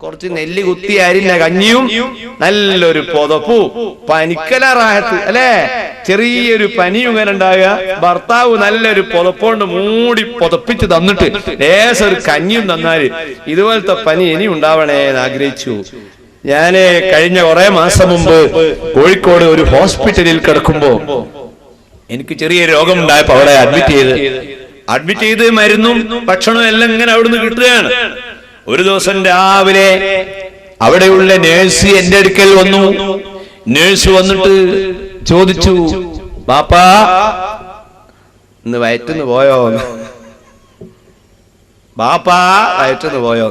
കുറച്ച് നെല്ല് കുത്തി അരിഞ്ഞ കഞ്ഞിയും നല്ലൊരു പുതപ്പു പനിക്കലറാഹത്ത് അല്ലെ, ചെറിയൊരു പനിയും ഇങ്ങനെ ഉണ്ടാകുക. ഭർത്താവ് നല്ലൊരു പുതപ്പോണ്ട് മൂടി പുതപ്പിച്ച് തന്നിട്ട് ലേശൊരു കഞ്ഞിയും തന്നാല് ഇതുപോലത്തെ പനി ഇനി ഉണ്ടാവണേ എന്ന് ആഗ്രഹിച്ചു. ഞാന് കഴിഞ്ഞ കുറെ മാസം മുമ്പ് കോഴിക്കോട് ഒരു ഹോസ്പിറ്റലിൽ കിടക്കുമ്പോ എനിക്ക് ചെറിയ രോഗം ഉണ്ടായപ്പോ അവിടെ അഡ്മിറ്റ് ചെയ്ത് മരുന്നും ഭക്ഷണവും എല്ലാം ഇങ്ങനെ അവിടുന്ന് കിട്ടുകയാണ്. ഒരു ദിവസം രാവിലെ അവിടെയുള്ള നേഴ്സ് എന്റെ അടുക്കൽ വന്നു. നേഴ്സ് വന്നിട്ട് ചോദിച്ചു, ബാപ്പാ ഇന്ന് വയറ്റുന്ന് പോയോ? ബാപ്പാ വയറ്റുന്ന് പോയോ?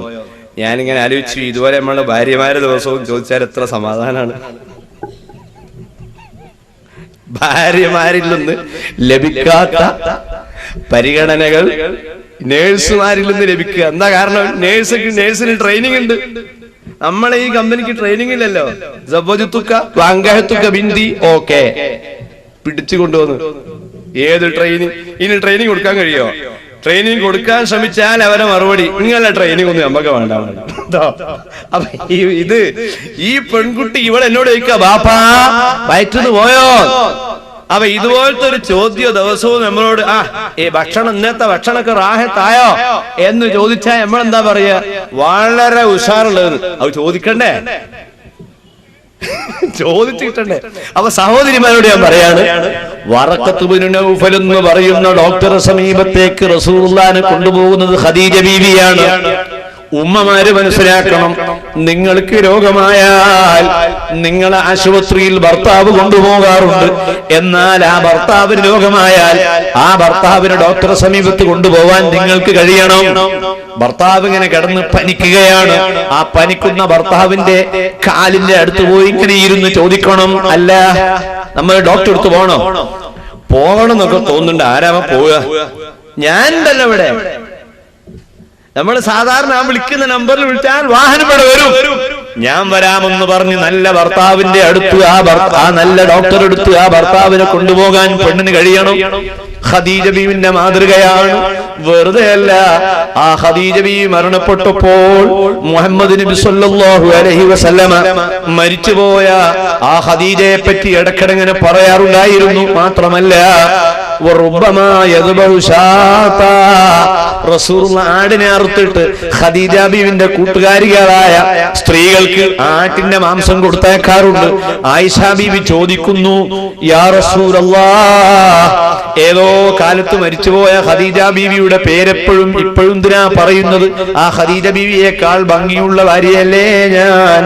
ഞാനിങ്ങനെ ആലോചിച്ചു, ഇതുപോലെ നമ്മളെ ഭാര്യമാരെ ദിവസവും ചോദിച്ചാൽ എത്ര സമാധാനാണ്. ഭാര്യമാരിൽ നിന്ന് ലഭിക്കാത്ത പരിഗണനകൾ നേഴ്സുമാരിൽ നിന്ന് ലഭിക്കുക. എന്താ കാരണം? നേഴ്സിന് ട്രെയിനിങ് ഉണ്ട്. നമ്മളെ ഈ കമ്പനിക്ക് ട്രെയിനിങ് ഇല്ലല്ലോ. ബിന്ദി ഓക്കെ പിടിച്ചു കൊണ്ടുവന്ന് ഏത് ട്രെയിനിങ്? ഇനി ട്രെയിനിങ് കൊടുക്കാൻ കഴിയോ? ട്രെയിനിങ് കൊടുക്കാൻ ശ്രമിച്ചാൽ അവരെ മറുപടി, നിങ്ങളുടെ ട്രെയിനിങ് ഒന്നും നമുക്ക് വേണ്ട. അപ്പൊ ഈ പെൺകുട്ടി ഇവിടെ എന്നോട് ചോദിക്കുക, ബാപ്പാ വയറ്റുന്ന് പോയോ? അപ്പൊ ഇതുപോലത്തെ ഒരു ചോദ്യം ദിവസവും നമ്മളോട് ഭക്ഷണം ഇന്നത്തെ ഭക്ഷണമൊക്കെ റാഹത്തായോ എന്ന് ചോദിച്ചാൽ നമ്മളെന്താ പറയാ? വളരെ ഉഷാറുള്ളത്. അത് ചോദിക്കണ്ടേ? ചോദിച്ചിട്ടണ്ടേ? അപ്പൊ സഹോദരിമാരോട് ഞാൻ പറയാണ്, വറഖത്ത് ഇബ്നു നൗഫൽ എന്ന് പറയുന്ന ഡോക്ടറെ സമീപത്തേക്ക് റസൂലുള്ളാഹിനെ കൊണ്ടുപോകുന്നത് ഖദീജ ബീവിയാണ്. ഉമ്മമാര് മനസ്സിലാക്കണം, നിങ്ങൾക്ക് രോഗമായാൽ നിങ്ങളെ ആശുപത്രിയിൽ ഭർത്താവ് കൊണ്ടുപോകാറുണ്ട്. എന്നാൽ ആ ഭർത്താവിന് രോഗമായാൽ ആ ഭർത്താവിനെ ഡോക്ടറെ സമീപത്ത് കൊണ്ടുപോകാൻ നിങ്ങൾക്ക് കഴിയണം. ഭർത്താവ് ഇങ്ങനെ കിടന്ന് പനിക്കുകയാണ്. ആ പനിക്കുന്ന ഭർത്താവിന്റെ കാലിന്റെ അടുത്ത് പോയി ഇങ്ങനെ ഇരുന്ന് ചോദിക്കണം, അല്ല നമ്മൾ ഡോക്ടർ അടുത്ത് പോകണം എന്നൊക്കെ തോന്നുന്നുണ്ട്. ആരാമ പോവുക? ഞാൻ ഉണ്ടല്ലോ ഇവിടെ. നമ്മൾ സാധാരണ വിളിക്കുന്ന നമ്പറിൽ വിളിച്ചാൽ വാഹനം ഇവിടെ വരും. ഞാൻ വരാമെന്ന് പറഞ്ഞ് നല്ല ഭർത്താവിന്റെ അടുത്ത് ആ നല്ല ഡോക്ടർ അടുത്ത് ആ ഭർത്താവിനെ കൊണ്ടുപോകാൻ പെണ്ണിന് കഴിയണം. ഖദീജ ബീവിന്റെ മാതൃകയാണ്. വെറുതെ അല്ല, ആ ഖദീജ ബീവി മരണപ്പെട്ടപ്പോൾ മുഹമ്മദ് നബി സല്ലല്ലാഹു അലൈഹി വസല്ലമ മരിച്ചുപോയ ആ ഖദീജയെ പറ്റി ഇടക്കിടങ്ങനെ പറയാറുണ്ടായിരുന്നു. മാത്രമല്ല റസൂലുള്ളാഹി ആടിനെ അറുത്തിട്ട് ഖദീജ ബീവിന്റെ കൂട്ടുകാരികളായ സ്ത്രീകൾക്ക് ആട്ടിന്റെ മാംസം കൊടുത്തേക്കാറുണ്ട്. ആയിഷ ബീവി ചോദിക്കുന്നു, യാ റസൂലല്ലാഹ്, ഏതോ കാലത്ത് മരിച്ചുപോയ ഖദീജ ബീവിയുടെ പേരെപ്പോഴും ഇപ്പോഴും എന്തിനാ പറയുന്നത്? ആ ഖദീജ ബീവിയേക്കാൾ ഭംഗിയുള്ള ഭാര്യയല്ലേ ഞാൻ?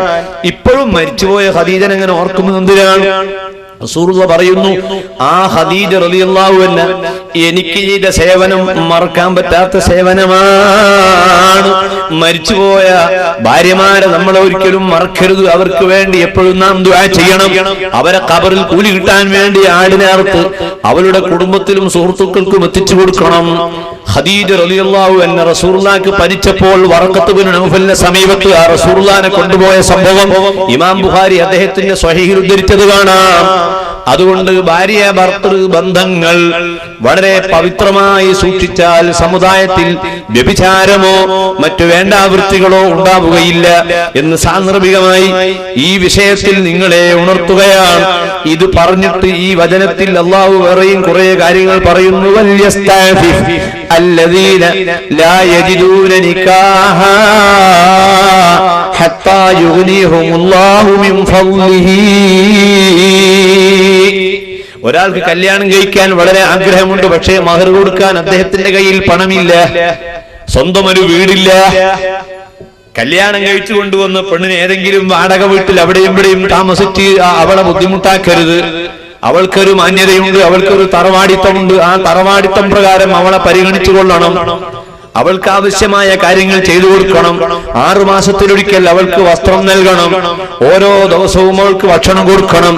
ഇപ്പോഴും മരിച്ചുപോയ ഖദീജനെ എങ്ങനെ ഓർക്കുന്നത് എന്തിനാണ്? റസൂലുള്ളാഹി പറയുന്നു, ആ ഖദീജ റളിയല്ലാഹു അൻഹ എനിക്ക് ചെയ്ത സേവനം മറക്കാൻ പറ്റാത്ത സേവനമാണ്. മരിച്ചുപോയ ഭാര്യമാരെ നമ്മൾ ഒരിക്കലും മറക്കരുത്. അവർക്ക് വേണ്ടി എപ്പോഴും നാം ദുആ ചെയ്യണം. അവരെ ഖബറിൽ കൂലി കിട്ടാൻ വേണ്ടി ആടിനെ അറുത്ത് അവരുടെ കുടുംബത്തിലും സുഹൃത്തുക്കൾക്കും എത്തിച്ചു കൊടുക്കണം. ഖദീജ റളിയല്ലാഹു അൻഹ റസൂലുള്ളാഹിക്ക് പരിച്ചപ്പോൾ വറഖത്ത് ഇബ്നു നൗഫലിന്റെ സമീപത്ത് ആ റസൂലുള്ളാഹിനെ കൊണ്ടുപോയ സംഭവം ഇമാം ബുഖാരി അദ്ദേഹത്തിന്റെ സ്വഹീഹിൽ ഉദ്ധരിച്ചത് കാണാം. അതുകൊണ്ട് ഭാര്യ ഭർത്തൃ ബന്ധങ്ങൾ വളരെ പവിത്രമായി സൂക്ഷിച്ചാൽ സമുദായത്തിൽ വ്യഭിചാരമോ മറ്റു വേണ്ടാവൃത്തികളോ ഉണ്ടാവുകയില്ല എന്ന് സാന്ദർഭികമായി ഈ വിഷയത്തിൽ നിങ്ങളെ ഉണർത്തുകയാണ്. ഇത് പറഞ്ഞിട്ട് ഈ വചനത്തിൽ അല്ലാഹു വേറെയും കുറെ കാര്യങ്ങൾ പറയുന്നു. الذين لا يجدون نكاحا حتى يغنيهم الله من فضله. ഒരാൾക്ക് കല്യാണം കഴിക്കാൻ വളരെ ആഗ്രഹമുണ്ട്, പക്ഷേ മഹർ കൊടുക്കാൻ അദ്ദേഹത്തിന്റെ കയ്യിൽ പണമില്ല, സ്വന്തം ഒരു വീടില്ല. കല്യാണം കഴിച്ചു കൊണ്ടുവന്ന പെണ്ണിന് ഏതെങ്കിലും വാടക വീട്ടിൽ അവിടെയും ഇവിടെയും താമസിച്ച് അവളെ ബുദ്ധിമുട്ടാക്കരുത്. അവൾക്കൊരു മാന്യതയുണ്ട്, അവൾക്കൊരു തറവാടിത്തമുണ്ട്. ആ തറവാടിത്തം പ്രകാരം അവളെ പരിഗണിച്ചു കൊള്ളണം. അവൾക്ക് ആവശ്യമായ കാര്യങ്ങൾ ചെയ്തു കൊടുക്കണം. 6 മാസത്തിലൊരിക്കൽ അവൾക്ക് വസ്ത്രം നൽകണം. ഓരോ ദിവസവും അവൾക്ക് ഭക്ഷണം കൊടുക്കണം.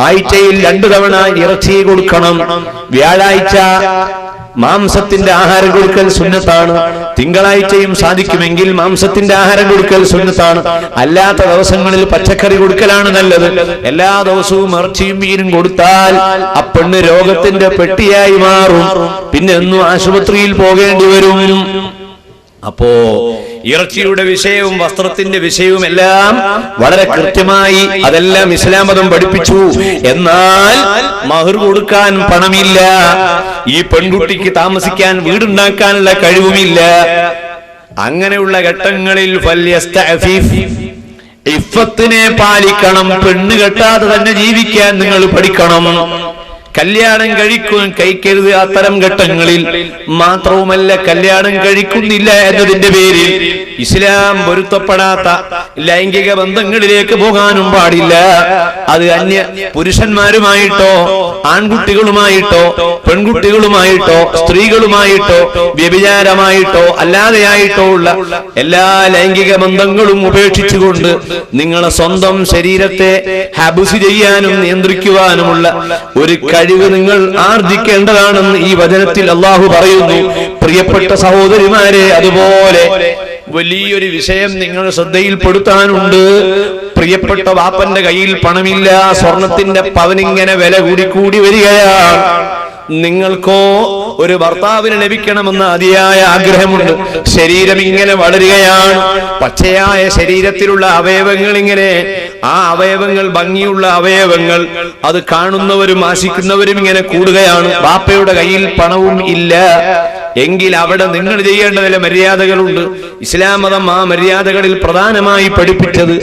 ആഴ്ചയിൽ 2 തവണ ഇറച്ചി കൊടുക്കണം. വ്യാഴാഴ്ച മാംസത്തിന്റെ ആഹാരം കൊടുക്കൽ സുന്നത്താണ്. തിങ്കളാഴ്ചയും സാധിക്കുമെങ്കിൽ മാംസത്തിന്റെ ആഹാരം കൊടുക്കൽ സുന്നത്താണ്. അല്ലാത്ത ദിവസങ്ങളിൽ പച്ചക്കറി കൊടുക്കലാണ് നല്ലത്. എല്ലാ ദിവസവും ഇറച്ചിയും മീനും കൊടുത്താൽ ആ പെണ്ണ് രോഗത്തിന്റെ പെട്ടിയായി മാറും. പിന്നെ എന്നും ആശുപത്രിയിൽ പോകേണ്ടി വരും. അപ്പോ ഇറച്ചിയുടെ വിഷയവും വസ്ത്രത്തിന്റെ വിഷയവും എല്ലാം വളരെ കൃത്യമായി അതെല്ലാം ഇസ്ലാം മതം പഠിപ്പിച്ചു. എന്നാൽ മഹർ കൊടുക്കാൻ പണമില്ല, ഈ പെൺകുട്ടിക്ക് താമസിക്കാൻ വീടുണ്ടാക്കാനുള്ള കഴിവുമില്ല. അങ്ങനെയുള്ള ഘട്ടങ്ങളിൽ ഇഫത്തിനെ പാലിക്കണം. പെണ്ണ് കെട്ടാതെ തന്നെ ജീവിക്കാൻ നിങ്ങൾ പഠിക്കണം. കല്യാണം കഴിക്കരുത് അത്തരം ഘട്ടങ്ങളിൽ. മാത്രവുമല്ല, കല്യാണം കഴിക്കുന്നില്ല എന്നതിന്റെ പേരിൽ ഇസ്ലാം പൊരുത്തപ്പെടാത്ത ലൈംഗിക ബന്ധങ്ങളിലേക്ക് പോകാനും പാടില്ല. അത് അന്യ പുരുഷന്മാരുമായിട്ടോ ആൺകുട്ടികളുമായിട്ടോ പെൺകുട്ടികളുമായിട്ടോ സ്ത്രീകളുമായിട്ടോ വ്യഭിചാരമായിട്ടോ അല്ലാതെയായിട്ടോ ഉള്ള എല്ലാ ലൈംഗിക ബന്ധങ്ങളും ഉപേക്ഷിച്ചുകൊണ്ട് നിങ്ങളെ സ്വന്തം ശരീരത്തെ ഹബ്സ് ചെയ്യാനും നിയന്ത്രിക്കുവാനുമുള്ള ഒരു കഴിവ് നിങ്ങൾ ആർജിക്കേണ്ടതാണെന്ന് ഈ വചനത്തിൽ അള്ളാഹു പറയുന്നു. പ്രിയപ്പെട്ട സഹോദരിമാരെ, അതുപോലെ വലിയൊരു വിഷയം നിങ്ങൾ ശ്രദ്ധയിൽപ്പെടുത്താനുണ്ട്. പ്രിയപ്പെട്ട വാപ്പന്റെ കയ്യിൽ പണമില്ല, സ്വർണത്തിന്റെ പവനിങ്ങനെ വില കൂടി വരികയാണ്. നിങ്ങൾക്കോ ഒരു ഭർത്താവിന് ലഭിക്കണമെന്ന അതിയായ ആഗ്രഹമുണ്ട്. ശരീരം ഇങ്ങനെ വളരുകയാണ്. പച്ചയായ ശരീരത്തിലുള്ള അവയവങ്ങൾ ഇങ്ങനെ, ആ അവയവങ്ങൾ ഭംഗിയുള്ള അവയവങ്ങൾ, അത് കാണുന്നവരും ആശിക്കുന്നവരും ഇങ്ങനെ കൂടുകയാണ്. ബാപ്പയുടെ കയ്യിൽ പണവും ഇല്ല എങ്കിൽ അവിടെ നിങ്ങൾ ചെയ്യേണ്ട ചില മര്യാദകളുണ്ട്. ഇസ്ലാം മതം ആ മര്യാദകളിൽ പ്രധാനമായി പഠിപ്പിച്ചത്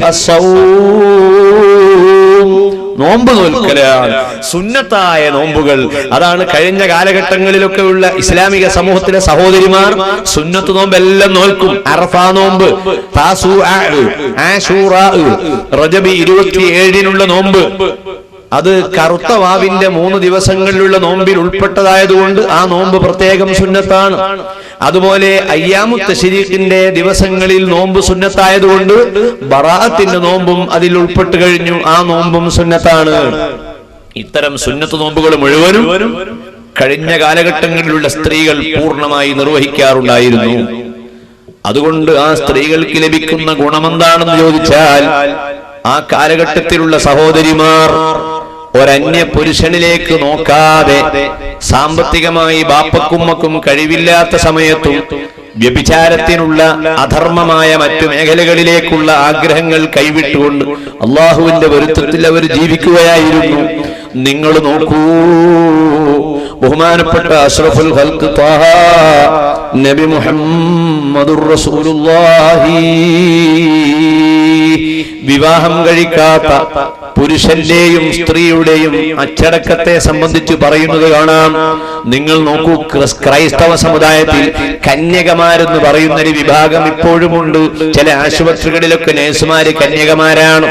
നോമ്പ് നോൽക്കലാണ്, സുന്നത്തായ നോമ്പുകൾ. അതാണ് കഴിഞ്ഞ കാലഘട്ടങ്ങളിലൊക്കെ ഉള്ള ഇസ്ലാമിക സമൂഹത്തിലെ സഹോദരിമാർ സുന്നത്ത് നോമ്പെല്ലാം നോൽക്കും. അറഫ നോമ്പ്, റജബ് 27-നുള്ള നോമ്പ്, അത് കറുത്ത വാവിന്റെ 3 ദിവസങ്ങളിലുള്ള നോമ്പിൽ ഉൾപ്പെട്ടതായതുകൊണ്ട് ആ നോമ്പ് പ്രത്യേകം സുന്നത്താണ്. അതുപോലെ അയ്യാമു തശ്രീഖിന്റെ ദിവസങ്ങളിൽ നോമ്പ് സുന്നത്തായതുകൊണ്ട് ബറാഅത്തിന്റെ നോമ്പും അതിൽ ഉൾപ്പെട്ടു കഴിഞ്ഞു, ആ നോമ്പും സുന്നത്താണ്. ഇത്തരം സുന്നത്ത് നോമ്പുകൾ മുഴുവനും കഴിഞ്ഞ കാലഘട്ടങ്ങളിലുള്ള സ്ത്രീകൾ പൂർണ്ണമായി നിർവഹിക്കാറുണ്ടായിരുന്നു. അതുകൊണ്ട് ആ സ്ത്രീകൾക്ക് ലഭിക്കുന്ന ഗുണമെന്താണെന്ന് ചോദിച്ചാൽ, ആ കാലഘട്ടത്തിലുള്ള സഹോദരിമാർ ഒരന്യ പുരുഷനിലേക്ക് നോക്കാതെ സാമ്പത്തികമായി ബാപ്പക്കുമ്മക്കും കഴിവില്ലാത്ത സമയത്തും വ്യഭിചാരത്തിനുള്ള അധർമ്മമായ മറ്റു മേഖലകളിലേക്കുള്ള ആഗ്രഹങ്ങൾ കൈവിട്ടുകൊണ്ട് അള്ളാഹുവിന്റെ പൊരുത്തത്തിൽ അവർ ജീവിക്കുകയായിരുന്നു. നിങ്ങൾ നോക്കൂ, ബഹുമാനപ്പെട്ട അഷ്റഫുൽ ഖൽഖ് ത്വാഹ നബി മുഹമ്മദുർ റസൂലുള്ളാഹി വിവാഹം കഴിക്കാത്ത പുരുഷന്റെയും സ്ത്രീയുടെയും അച്ചടക്കത്തെ സംബന്ധിച്ച് പറയുന്നത് കാണാം. നിങ്ങൾ നോക്കൂ, ക്രൈസ്തവ സമുദായത്തിൽ കന്യകമാരെന്ന് പറയുന്ന ഒരു വിഭാഗം ഇപ്പോഴുമുണ്ട്. ചില ആശുപത്രികളിലൊക്കെ നഴ്സുമാര് കന്യകമാരാണ്.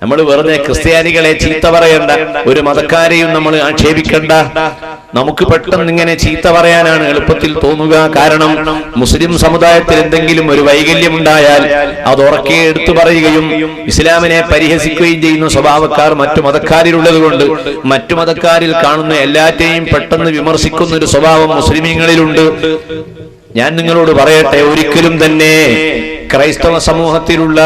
നമ്മൾ വെറുതെ ക്രിസ്ത്യാനികളെ ചീത്ത പറയണ്ട, ഒരു മതക്കാരെയും നമ്മൾ ആക്ഷേപിക്കണ്ട. നമുക്ക് പെട്ടെന്ന് ഇങ്ങനെ ചീത്ത പറയാനാണ് എളുപ്പത്തിൽ തോന്നുക. കാരണം മുസ്ലിം സമുദായത്തിൽ എന്തെങ്കിലും ഒരു വൈകല്യമുണ്ടായാൽ അത് ഉറക്കെ എടുത്തു പറയുകയും ഇസ്ലാമിനെ പരിഹസിക്കുകയും ചെയ്യുന്ന സ്വഭാവക്കാർ മറ്റു മതക്കാരിലുള്ളത് കൊണ്ട് മറ്റു മതക്കാരിൽ കാണുന്ന എല്ലാറ്റെയും പെട്ടെന്ന് വിമർശിക്കുന്ന ഒരു സ്വഭാവം മുസ്ലിമീങ്ങളിലുണ്ട്. ഞാൻ നിങ്ങളോട് പറയട്ടെ, ഒരിക്കലും തന്നെ ക്രൈസ്തവ സമൂഹത്തിലുള്ള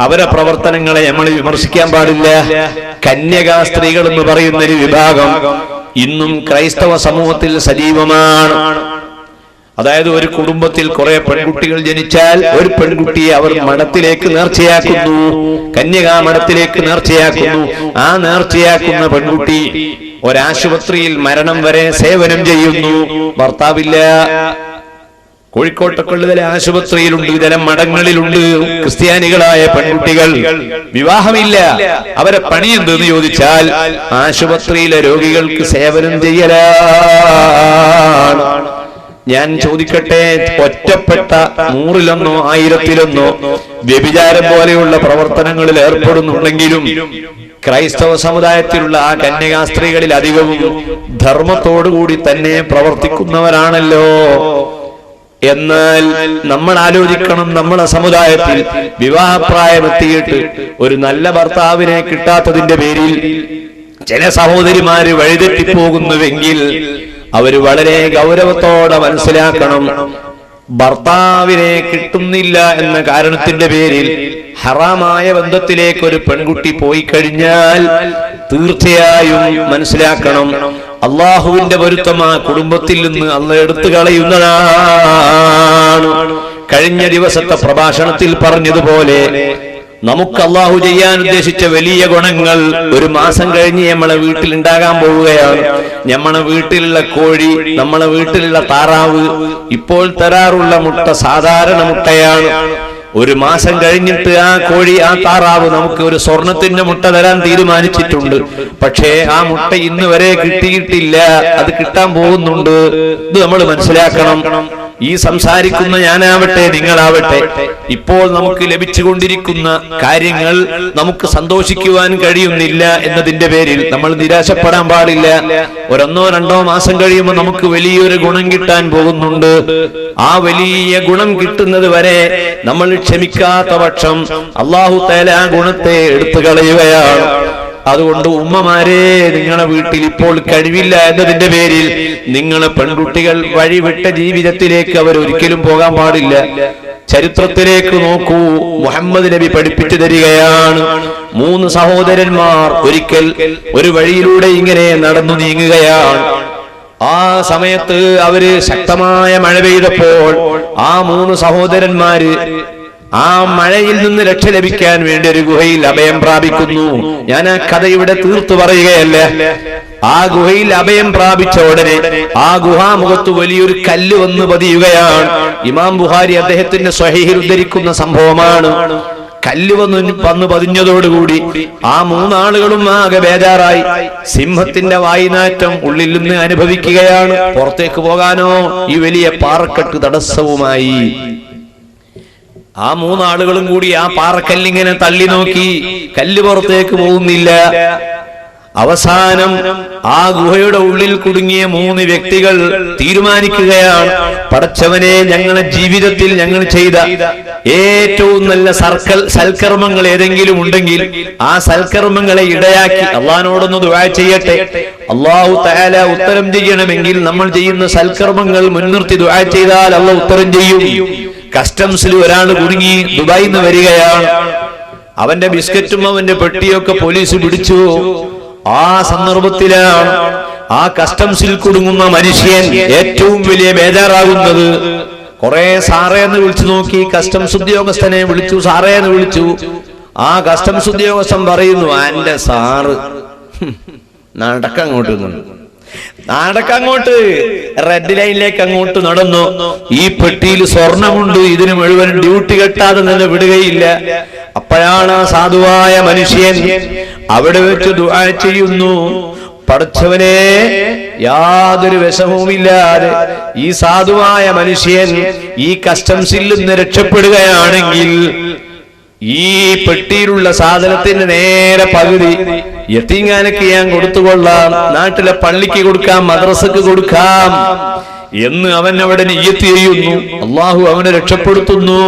അവരെ പ്രവർത്തനങ്ങളെ നമ്മൾ വിമർശിക്കാൻ പാടില്ല. കന്യകാ സ്ത്രീകൾ എന്ന് പറയുന്ന ഒരു വിഭാഗം ഇന്നും ക്രൈസ്തവ സമൂഹത്തിൽ സജീവമാണ്. അതായത് ഒരു കുടുംബത്തിൽ കുറെ പെൺകുട്ടികൾ ജനിച്ചാൽ ഒരു പെൺകുട്ടിയെ അവർ മഠത്തിലേക്ക് നേർച്ചയാക്കുന്നു, കന്യകാ മഠത്തിലേക്ക് നേർച്ചയാക്കുന്നു. ആ നേർച്ചയാക്കുന്ന പെൺകുട്ടി ഒരാശുപത്രിയിൽ മരണം വരെ സേവനം ചെയ്യുന്നു. ഭർത്താവില്ല. കോഴിക്കോട്ടൊക്കെ ചില ആശുപത്രിയിലുണ്ട്, ചില മഠങ്ങളിലുണ്ട് ക്രിസ്ത്യാനികളായ പെൺകുട്ടികൾ. വിവാഹമില്ല. അവരെ പണി എന്തെന്ന് ചോദിച്ചാൽ ആശുപത്രിയിലെ രോഗികൾക്ക് സേവനം ചെയ്യലാണ്. ഞാൻ ചോദിക്കട്ടെ, ഒറ്റപ്പെട്ട 100-ലൊന്നോ 1000-ലൊന്നോ വ്യഭിചാരം പോലെയുള്ള പ്രവർത്തനങ്ങളിൽ ഏർപ്പെടുന്നുണ്ടെങ്കിലും ക്രൈസ്തവ സമുദായത്തിലുള്ള ആ കന്യകാ സ്ത്രീകളിൽ അധികവും ധർമ്മത്തോടുകൂടി തന്നെ പ്രവർത്തിക്കുന്നവരാണല്ലോ. എന്നാൽ നമ്മൾ ആലോചിക്കണം, നമ്മളെ സമുദായത്തിൽ വിവാഹപ്രായമെത്തിയിട്ട് ഒരു നല്ല ഭർത്താവിനെ കിട്ടാത്തതിന്റെ പേരിൽ ചില സഹോദരിമാര് വഴിതെറ്റിപ്പോകുന്നുവെങ്കിൽ അവര് വളരെ ഗൗരവത്തോടെ മനസ്സിലാക്കണം, ഭർത്താവിനെ കിട്ടുന്നില്ല എന്ന കാരണത്തിന്റെ പേരിൽ ഹറാമായ ബന്ധത്തിലേക്ക് ഒരു പെൺകുട്ടി പോയി കഴിഞ്ഞാൽ തീർച്ചയായും മനസ്സിലാക്കണം, അള്ളാഹുവിന്റെ പൊരുത്തം ആ കുടുംബത്തിൽ നിന്ന് അള്ളാഹ് എടുത്തു കളയുന്നതാണ്. കഴിഞ്ഞ ദിവസത്തെ പ്രഭാഷണത്തിൽ പറഞ്ഞതുപോലെ നമുക്ക് അള്ളാഹു ചെയ്യാൻ ഉദ്ദേശിച്ച വലിയ ഗുണങ്ങൾ ഒരു മാസം കഴിഞ്ഞ് നമ്മളെ വീട്ടിൽ ഉണ്ടാകാൻ പോവുകയാണ്. നമ്മളെ വീട്ടിലുള്ള കോഴി, നമ്മളെ വീട്ടിലുള്ള താറാവ് ഇപ്പോൾ തരാറുള്ള മുട്ട സാധാരണ മുട്ടയാണ്. ഒരു മാസം കഴിഞ്ഞിട്ട് ആ കോഴി, ആ താറാവ് നമുക്ക് ഒരു സ്വർണത്തിന്റെ മുട്ട തരാൻ തീരുമാനിച്ചിട്ടുണ്ട്. പക്ഷേ ആ മുട്ട ഇന്ന് വരെ കിട്ടിയിട്ടില്ല, അത് കിട്ടാൻ പോകുന്നുണ്ട്. ഇത് നമ്മൾ മനസ്സിലാക്കണം. ഈ സംസാരിക്കുന്ന ഞാനാവട്ടെ നിങ്ങളാവട്ടെ, ഇപ്പോൾ നമുക്ക് ലഭിച്ചുകൊണ്ടിരിക്കുന്ന കാര്യങ്ങൾ നമുക്ക് സന്തോഷിക്കുവാൻ കഴിയുന്നില്ല എന്നതിന്റെ പേരിൽ നമ്മൾ നിരാശപ്പെടാൻ പാടില്ല. ഒരൊന്നോ രണ്ടോ മാസം കഴിയുമ്പോൾ നമുക്ക് വലിയൊരു ഗുണം കിട്ടാൻ പോകുന്നുണ്ട്. ആ വലിയ ഗുണം കിട്ടുന്നത് വരെ നമ്മൾ ക്ഷമിക്കാത്ത പക്ഷം അല്ലാഹു തആല ആ ഗുണത്തെ എടുത്തു കളയുകയാണ്. അതുകൊണ്ട് ഉമ്മമാരെ, നിങ്ങളെ വീട്ടിൽ ഇപ്പോൾ കഴിവില്ല എന്നതിന്റെ പേരിൽ നിങ്ങളെ പെൺകുട്ടികൾ വഴിവിട്ട ജീവിതത്തിലേക്ക് അവർ ഒരിക്കലും പോകാൻ പാടില്ല. ചരിത്രത്തിലേക്ക് നോക്കൂ. മുഹമ്മദ് നബി പഠിപ്പിച്ചു തരികയാണ്, 3 സഹോദരന്മാർ ഒരിക്കൽ ഒരു വഴിയിലൂടെ ഇങ്ങനെ നടന്നു നീങ്ങുകയാണ്. ആ സമയത്ത് അവര് ശക്തമായ മഴ പെയ്തപ്പോൾ ആ 3 സഹോദരന്മാര് ആ മഴയിൽ നിന്ന് രക്ഷ ലഭിക്കാൻ വേണ്ടി ഒരു ഗുഹയിൽ അഭയം പ്രാപിക്കുന്നു. ഞാൻ ആ കഥ ഇവിടെ തീർത്തു പറയുകയല്ല. ആ ഗുഹയിൽ അഭയം പ്രാപിച്ച ഉടനെ ആ ഗുഹാമുഖത്ത് വലിയൊരു കല്ല് വന്ന് പതിയുകയാണ്. ഇമാം ബുഖാരി അദ്ദേഹത്തിന്റെ സ്വഹീഹിൽ ഉദ്ധരിക്കുന്ന സംഭവമാണ്. കല്ല് വന്ന് പതിഞ്ഞതോടുകൂടി ആ 3 ആളുകളും ആകെ ബേജാറായി. സിംഹത്തിന്റെ വായുനാറ്റം ഉള്ളിൽ നിന്ന് അനുഭവിക്കുകയാണ്. പുറത്തേക്ക് പോകാനോ ഈ വലിയ പാറക്കെട്ട് തടസ്സവുമായി. ആ 3 ആളുകളും കൂടി ആ പാറക്കല്ലിങ്ങനെ തള്ളി നോക്കി, കല്ല് പുറത്തേക്ക് പോകുന്നില്ല. അവസാനം ആ ഗുഹയുടെ ഉള്ളിൽ കുടുങ്ങിയ 3 വ്യക്തികൾ തീരുമാനിക്കുകയാണ്, പടച്ചവനെ, ഞങ്ങളുടെ ജീവിതത്തിൽ ഞങ്ങൾ ചെയ്ത ഏറ്റവും നല്ല സൽക്കർമ്മങ്ങൾ ഏതെങ്കിലും ഉണ്ടെങ്കിൽ ആ സൽക്കർമ്മങ്ങളെ ഇടയാക്കി അള്ളാഹിനോടൊന്ന് ദുആ ചെയ്യട്ടെ. അല്ലാഹു തആല ഉത്തരം ചെയ്യണമെങ്കിൽ നമ്മൾ ചെയ്യുന്ന സൽക്കർമ്മങ്ങൾ മുൻനിർത്തി ദുആ ചെയ്താൽ അല്ലാഹു ഉത്തരം ചെയ്യും. കസ്റ്റംസിൽ ഒരാൾ കുടുങ്ങി ദുബായിൽ നിന്ന് വരികയാണ്. അവന്റെ ബിസ്ക്കറ്റും അവന്റെ പെട്ടിയൊക്കെ പോലീസ് പിടിച്ചു. ആ സന്ദർഭത്തിലാണ് ആ കസ്റ്റംസിൽ കുടുങ്ങുന്ന മനുഷ്യൻ ഏറ്റവും വലിയ ബേജാറാകുന്നത്. കുറെ സാറേ എന്ന് വിളിച്ചു നോക്കി, കസ്റ്റംസ് ഉദ്യോഗസ്ഥനെ വിളിച്ചു, സാറേ എന്ന് വിളിച്ചു. ആ കസ്റ്റംസ് ഉദ്യോഗസ്ഥൻ പറയുന്നു, എന്റെ സാറ് നടക്കങ്ങോട്ട് റെഡ് ലൈനിലേക്ക് അങ്ങോട്ട് നടന്നു. ഈ പെട്ടിയിൽ സ്വർണമുണ്ട്, ഇതിന് മുഴുവൻ ഡ്യൂട്ടി കെട്ടാതെ നിന്ന് വിടുകയില്ല. അപ്പോഴാണ് ആ സാധുവായ മനുഷ്യൻ അവിടെ വെച്ച് ദുആ ചെയ്യുന്നു, പടച്ചവനെ, യാതൊരു വിഷമവുമില്ലാതെ ഈ സാധുവായ മനുഷ്യൻ ഈ കസ്റ്റംസിൽ നിന്ന് രക്ഷപ്പെടുകയാണെങ്കിൽ ഈ പെട്ടിയിലുള്ള സാധനത്തിന് നേരെ പകുതി യതീംഖാനയ്ക്ക് ഞാൻ കൊടുത്തുകൊള്ളാം, നാട്ടിലെ പള്ളിക്ക് കൊടുക്കാം, മദ്രസക്ക് കൊടുക്കാം എന്ന് അവൻ അവിടെ നിയ്യത്ത് ചെയ്യുന്നു. അള്ളാഹു അവനെ രക്ഷപ്പെടുത്തുന്നു.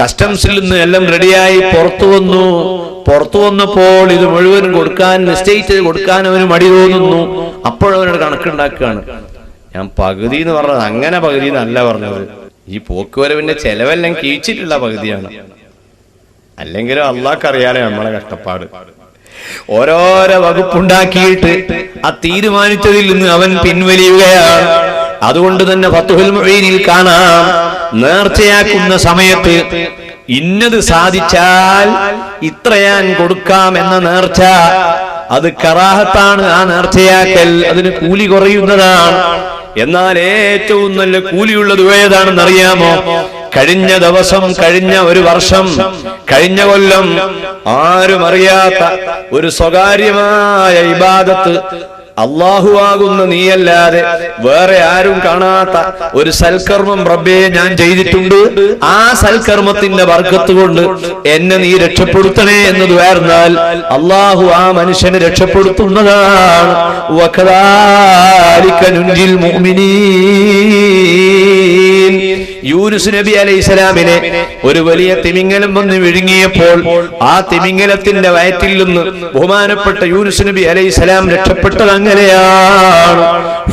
കസ്റ്റംസിൽ നിന്ന് എല്ലാം റെഡിയായി പുറത്തു വന്നപ്പോൾ ഇത് മുഴുവൻ കൊടുക്കാൻ, നിശ്ചയിച്ച് കൊടുക്കാൻ അവന് മടി തോന്നുന്നു. അപ്പോഴവനോട് കണക്കുണ്ടാക്കുകയാണ്. ഞാൻ പകുതി എന്ന് പറഞ്ഞത് അങ്ങനെ പകുതി എന്നല്ല പറഞ്ഞത്, ഈ പോക്കുവരവിന്റെ ചെലവെല്ലാം കീഴ്ച്ചിട്ടുള്ള പകുതിയാണ്. അല്ലെങ്കിലും അള്ളാഹ്ക്കറിയാലോ നമ്മളെ കഷ്ടപ്പാട്. ഓരോരോ വകുപ്പുണ്ടാക്കിയിട്ട് ആ തീരുമാനിച്ചതിൽ നിന്ന് അവൻ പിൻവലിയുകയാണ്. അതുകൊണ്ട് തന്നെ ഫത്ഹുൽ മുഈനിൽ കാണാം, നേർച്ചയാക്കുന്ന സമയത്ത് ഇന്നത് സാധിച്ചാൽ ഇത്ര ഞാൻ കൊടുക്കാം എന്ന നേർച്ച, അത് കറാഹത്താണ്. ആ നേർച്ചയാക്കൽ അതിന് കൂലി കുറയുന്നതാണ്. എന്നാൽ ഏറ്റവും നല്ല കൂലിയുള്ളത് ഏതാണെന്ന് അറിയാമോ? കഴിഞ്ഞ ദിവസം, കഴിഞ്ഞ ഒരു വർഷം, കഴിഞ്ഞ കൊല്ലം ആരും അറിയാത്ത ഒരു സ്വകാര്യമായ ഇബാദത്ത്, അല്ലാഹു ആകുന്ന നീയല്ലാതെ വേറെ ആരും കാണാത്ത ഒരു സൽക്കർമ്മം റബ്ബേ ഞാൻ ചെയ്തിട്ടുണ്ട്. ആ സൽക്കർമ്മത്തിന്റെ ബർക്കത്ത് കൊണ്ട് എന്നെ നീ രക്ഷപ്പെടുത്തണേ എന്ന് ദുആർന്നാൽ അല്ലാഹു ആ മനുഷ്യനെ രക്ഷപ്പെടുത്തുന്നതാണ്. വകദാലിക നുൻജിൽ മുഅ്മിനീൻ. യൂനുസ് നബി അലൈഹിസ്സലാമിനെ ഒരു വലിയ തിമിംഗലം വന്ന് വിഴുങ്ങിയപ്പോൾ ആ തിമിംഗലത്തിന്റെ വയറ്റിൽ നിന്ന് ബഹുമാനപ്പെട്ട യൂനുസ് നബി അലൈഹിസ്സലാം രക്ഷപ്പെട്ടത് അങ്ങനെയാണ്.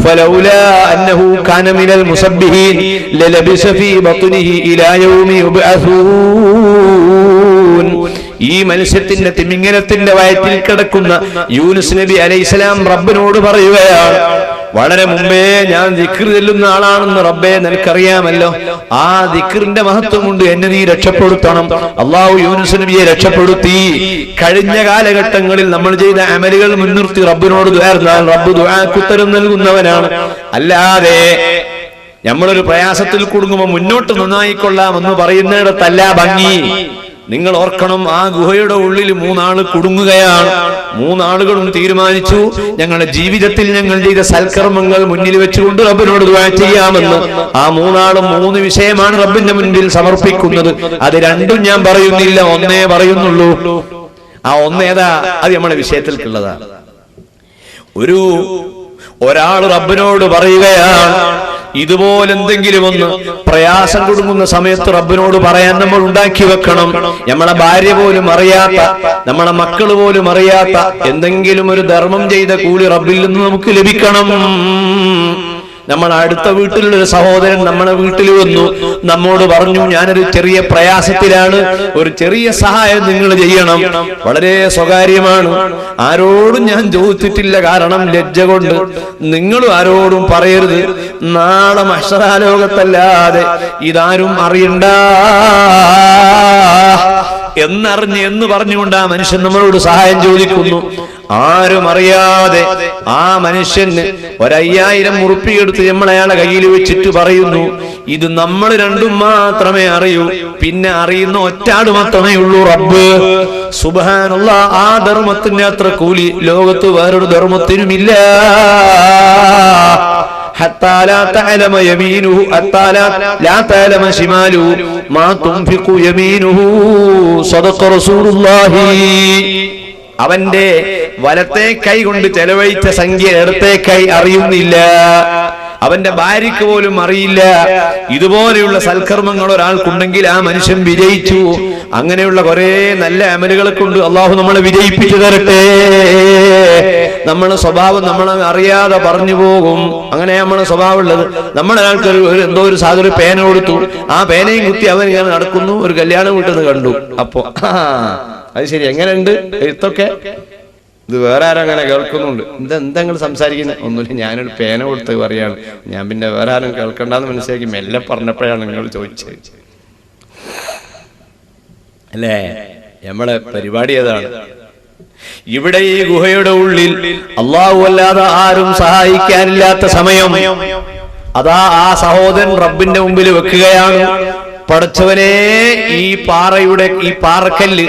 ഫലൗലാ അന്നഹു കാന മിനൽ മുസബ്ബിഹീൻ ലലബിസ ഫീ ബത്നിഹി ഇലാ യൗമി യുബ്അസൂൻ. ഈ മനുഷ്യത്തിന്റെ തിമിംഗലത്തിന്റെ വയറ്റിൽ കിടക്കുന്ന യൂനുസ് നബി അലൈഹിസ്സലാം റബ്ബിനോട് പറയുകയാണ്, വളരെ മുമ്പേ ഞാൻ ദിക്ർ ചെല്ലുന്ന ആളാണെന്ന് റബ്ബേ നിനക്കറിയാമല്ലോ. ആ ദിക്റിന്റെ മഹത്വം കൊണ്ട് എന്നെ നീ രക്ഷപ്പെടുത്തണം. അള്ളാഹു യൂനുസ് നബിയെ രക്ഷപ്പെടുത്തി. കഴിഞ്ഞ കാലഘട്ടങ്ങളിൽ നമ്മൾ ചെയ്ത അമലുകൾ മുൻനിർത്തി റബ്ബിനോട് ദുആർന്നാൽ റബ്ബ് ദുആക്ക് ഉത്തരം നൽകുന്നവനാണ്. അല്ലാതെ നമ്മളൊരു പ്രയാസത്തിൽ കുടുങ്ങുമ്പോൾ മുന്നോട്ട് നന്നായിക്കൊള്ളാമെന്ന് പറയുന്നിടത്തല്ല ഭംഗി. നിങ്ങൾ ഓർക്കണം, ആ ഗുഹയുടെ ഉള്ളിൽ 3 ആള് കുടുങ്ങുകയാണ്. 3 ആളുകളും തീരുമാനിച്ചു ഞങ്ങളുടെ ജീവിതത്തിൽ ഞങ്ങൾ ചെയ്ത സൽക്കർമ്മങ്ങൾ മുന്നിൽ വെച്ചുകൊണ്ട് റബ്ബിനോട് ദുആ ചെയ്യാമെന്ന്. ആ 3 ആളും 3 വിഷയമാണ് റബ്ബിന്റെ മുൻപിൽ സമർപ്പിക്കുന്നത്. അത് രണ്ടും ഞാൻ പറയുന്നില്ല, ഒന്നേ പറയുന്നുള്ളൂ. ആ ഒന്നേതാ? അത് നമ്മുടെ വിഷയത്തിൽക്കുള്ളതാ. ഒരാൾ റബ്ബിനോട് പറയുകയാണ്, ഇതുപോലെന്തെങ്കിലും ഒന്ന് പ്രയാസം കൊടുക്കുന്ന സമയത്ത് റബ്ബിനോട് പറയാൻ നമ്മൾ ഉണ്ടാക്കി വെക്കണം. നമ്മളെ ഭാര്യ പോലും അറിയാത്ത, നമ്മളെ മക്കള് പോലും അറിയാത്ത എന്തെങ്കിലും ഒരു ധർമ്മം ചെയ്ത കൂലി റബ്ബിൽ നിന്ന് നമുക്ക് ലഭിക്കണം. നമ്മളെ അടുത്ത വീട്ടിലൊരു സഹോദരൻ നമ്മളെ വീട്ടിൽ വന്നു, നമ്മോട് പറഞ്ഞു ഞാനൊരു ചെറിയ പ്രയാസത്തിലാണ്, ഒരു ചെറിയ സഹായം നിങ്ങൾ ചെയ്യണം. വളരെ സ്വകാര്യമാണ്, ആരോടും ഞാൻ ചോദിച്ചിട്ടില്ല, കാരണം ലജ്ജ കൊണ്ട്. നിങ്ങളും ആരോടും പറയരുത്, നാളെ മഹ്ശറാലോകത്തല്ലാതെ ഇതാരും അറിയണ്ട എന്ന് പറഞ്ഞുകൊണ്ട് ആ മനുഷ്യൻ നമ്മളോട് സഹായം ചോദിക്കുന്നു. ആരും അറിയാതെ ആ മനുഷ്യന് 5000 ഉറുപ്പിക എടുത്ത് നമ്മളയാളെ കയ്യിൽ വെച്ചിട്ട് പറയുന്നു, ഇത് നമ്മൾ രണ്ടും മാത്രമേ അറിയൂ, പിന്നെ അറിയുന്ന ഒറ്റാട് മാത്രമേ ഉള്ളൂ റബ്ബ്. സുബ്ഹാനല്ലാഹ്, ആ ധർമ്മത്തിന്റെ അത്ര കൂലി ലോകത്ത് വേറൊരു ധർമ്മത്തിനുമില്ല. حتى لا تعلم يمينه حتى لا تعلم شماله ما تنفق يمينه صدق رسول الله. അവന്റെ വലത്തെ കൈ കൊണ്ട് ചെലവഴിച്ച സംഖ്യ ഇടത്തെ കൈ അറിയുന്നില്ല, അവന്റെ ഭാര്യയ്ക്ക് പോലും അറിയില്ല. ഇതുപോലെയുള്ള സൽക്കർമ്മങ്ങൾ ഒരാൾക്കുണ്ടെങ്കിൽ ആ മനുഷ്യൻ വിജയിച്ചു. അങ്ങനെയുള്ള കുറെ നല്ല അമലുകളെ കൊണ്ട് അള്ളാഹു നമ്മളെ വിജയിപ്പിച്ചു തരട്ടെ. നമ്മളെ സ്വഭാവം നമ്മളെ അറിയാതെ പറഞ്ഞു പോകും. അങ്ങനെ നമ്മളെ സ്വഭാവം ഉള്ളത്. നമ്മളൊരാൾക്ക് എന്തോ ഒരു സാധനം പേന കൊടുത്തു, ആ പേനയും കുത്തി അവൻ ഇങ്ങനെ നടക്കുന്നു, ഒരു കല്യാണം വീട്ടിൽ നിന്ന് കണ്ടു. അപ്പൊ അത് ശരി, എങ്ങനെയുണ്ട് എഴുത്തൊക്കെ? ഇത് വേറെ ആരും അങ്ങനെ കേൾക്കുന്നുണ്ട്. എന്താ നിങ്ങൾ സംസാരിക്കുന്നത്? ഒന്നുമില്ല, ഞാനൊരു പേന കൊടുത്ത് പറയാണ്. ഞാൻ പിന്നെ വേറെ ആരും കേൾക്കണ്ടെന്ന് മനസ്സിലാക്കി മെല്ലെ പറഞ്ഞപ്പോഴാണ് നിങ്ങൾ ചോദിച്ചത്. അല്ലേ, നമ്മളെ പരിപാടി ഏതാണ്? ഇവിടെ ഈ ഗുഹയുടെ ഉള്ളിൽ അല്ലാഹു അല്ലാതെ ആരും സഹായിക്കാനില്ലാത്ത സമയം അതാ ആ സഹോദരൻ റബ്ബിന്റെ മുമ്പിൽ വെക്കുകയാണ്. പടച്ചവനെ, ഈ പാറക്കല്ല്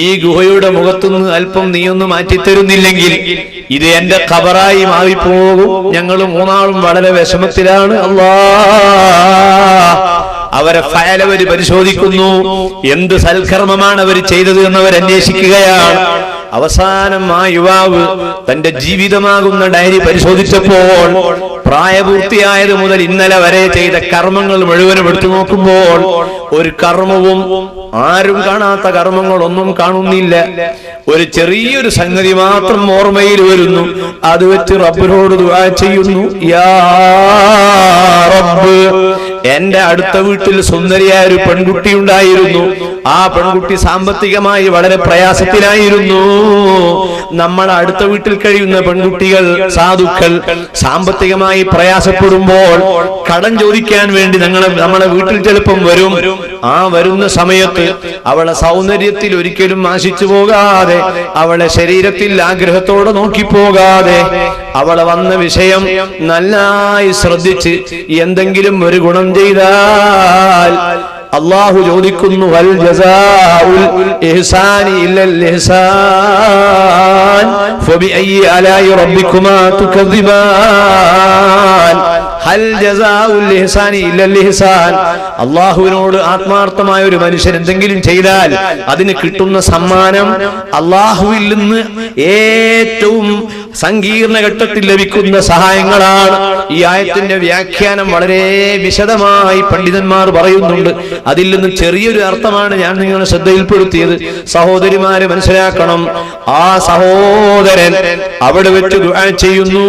ഈ ഗുഹയുടെ മുഖത്തുനിന്ന് അല്പം നീയൊന്ന് മാറ്റിത്തരുന്നില്ലെങ്കിൽ ഇത് എന്റെ ഖബറായി മാറിപ്പോകും. ഞങ്ങൾ 3 ആളും വളരെ വിഷമത്തിലാണ്. അവരെ ഫയൽ അവർ പരിശോധിക്കുന്നു, എന്ത് സൽക്കർമ്മമാണ് അവർ ചെയ്തത് എന്നവർ അന്വേഷിക്കുകയാണ്. അവസാനം ആ യുവാവ് തന്റെ ജീവിതമാകുന്ന ഡയറി പരിശോധിച്ചപ്പോൾ പ്രായപൂർത്തിയായത് മുതൽ ഇന്നലെ വരെ ചെയ്ത കർമ്മങ്ങൾ മുഴുവനും എടുത്തു നോക്കുമ്പോൾ ഒരു കർമ്മവും, ആരും കാണാത്ത കർമ്മങ്ങളൊന്നും കാണുന്നില്ല. ഒരു ചെറിയൊരു സംഗതി മാത്രം ഓർമ്മയിൽ വരുന്നു. അത് വെച്ച് റബ്ബിനോട് ദുആ ചെയ്യുന്നു, യാ റബ്ബ്, എന്റെ അടുത്ത വീട്ടിൽ സുന്ദരിയായ ഒരു പെൺകുട്ടി ഉണ്ടായിരുന്നു. ആ പെൺകുട്ടി സാമ്പത്തികമായി വളരെ പ്രയാസത്തിലായിരുന്നു. നമ്മളെ അടുത്ത വീട്ടിൽ കഴിയുന്ന പെൺകുട്ടികൾ, സാധുക്കൾ സാമ്പത്തികമായി പ്രയാസപ്പെടുമ്പോൾ കടം ചോദിക്കാൻ വേണ്ടി നമ്മളെ വീട്ടിൽ ചിലപ്പം വരും. ആ വരുന്ന സമയത്ത് അവളെ സൗന്ദര്യത്തിൽ ഒരിക്കലും ആശിച്ചു പോകാതെ, അവളെ ശരീരത്തിൽ ആഗ്രഹത്തോടെ നോക്കിപ്പോകാതെ, അവളെ വന്ന വിഷയം നന്നായി ശ്രദ്ധിച്ച് എന്തെങ്കിലും ഒരു ഗുണം ചെയ്താൽ അല്ലാഹു ചോദിക്കുന്നു, ഹൽ ജസാഉൽ ഇഹ്സാനി ഇല്ലൽ ഇഹ്സാൻ ഫബിഅയ്യി ആലാഇ റബ്ബികുമാ തുകദ്ദിബാൻ. ഹൽ ജസാഉൽ ഇഹ്സാനി ഇല്ലൽ ഇഹ്സാൻ. അല്ലാഹുവിനോട് ആത്മാർത്ഥമായ ഒരു മനുഷ്യൻ എന്തെങ്കിലും ചെയ്താൽ അതിന് കിട്ടുന്ന സമ്മാനം അല്ലാഹുവിൽ നിന്ന് ഏറ്റവും സങ്കീർണ ഘട്ടത്തിൽ ലഭിക്കുന്ന സഹായങ്ങളാണ്. ഈ ആയത്തിന്റെ വ്യാഖ്യാനം വളരെ വിശദമായി പണ്ഡിതന്മാർ പറയുന്നുണ്ട്. അതിൽ നിന്ന് ചെറിയൊരു അർത്ഥമാണ് ഞാൻ നിങ്ങളെ ശ്രദ്ധയിൽപ്പെടുത്തിയത്. സഹോദരിമാരെ മനസ്സിലാക്കണം, ആ സഹോദരൻ അവിടെ വെച്ച് ദുആ ചെയ്യുന്നു.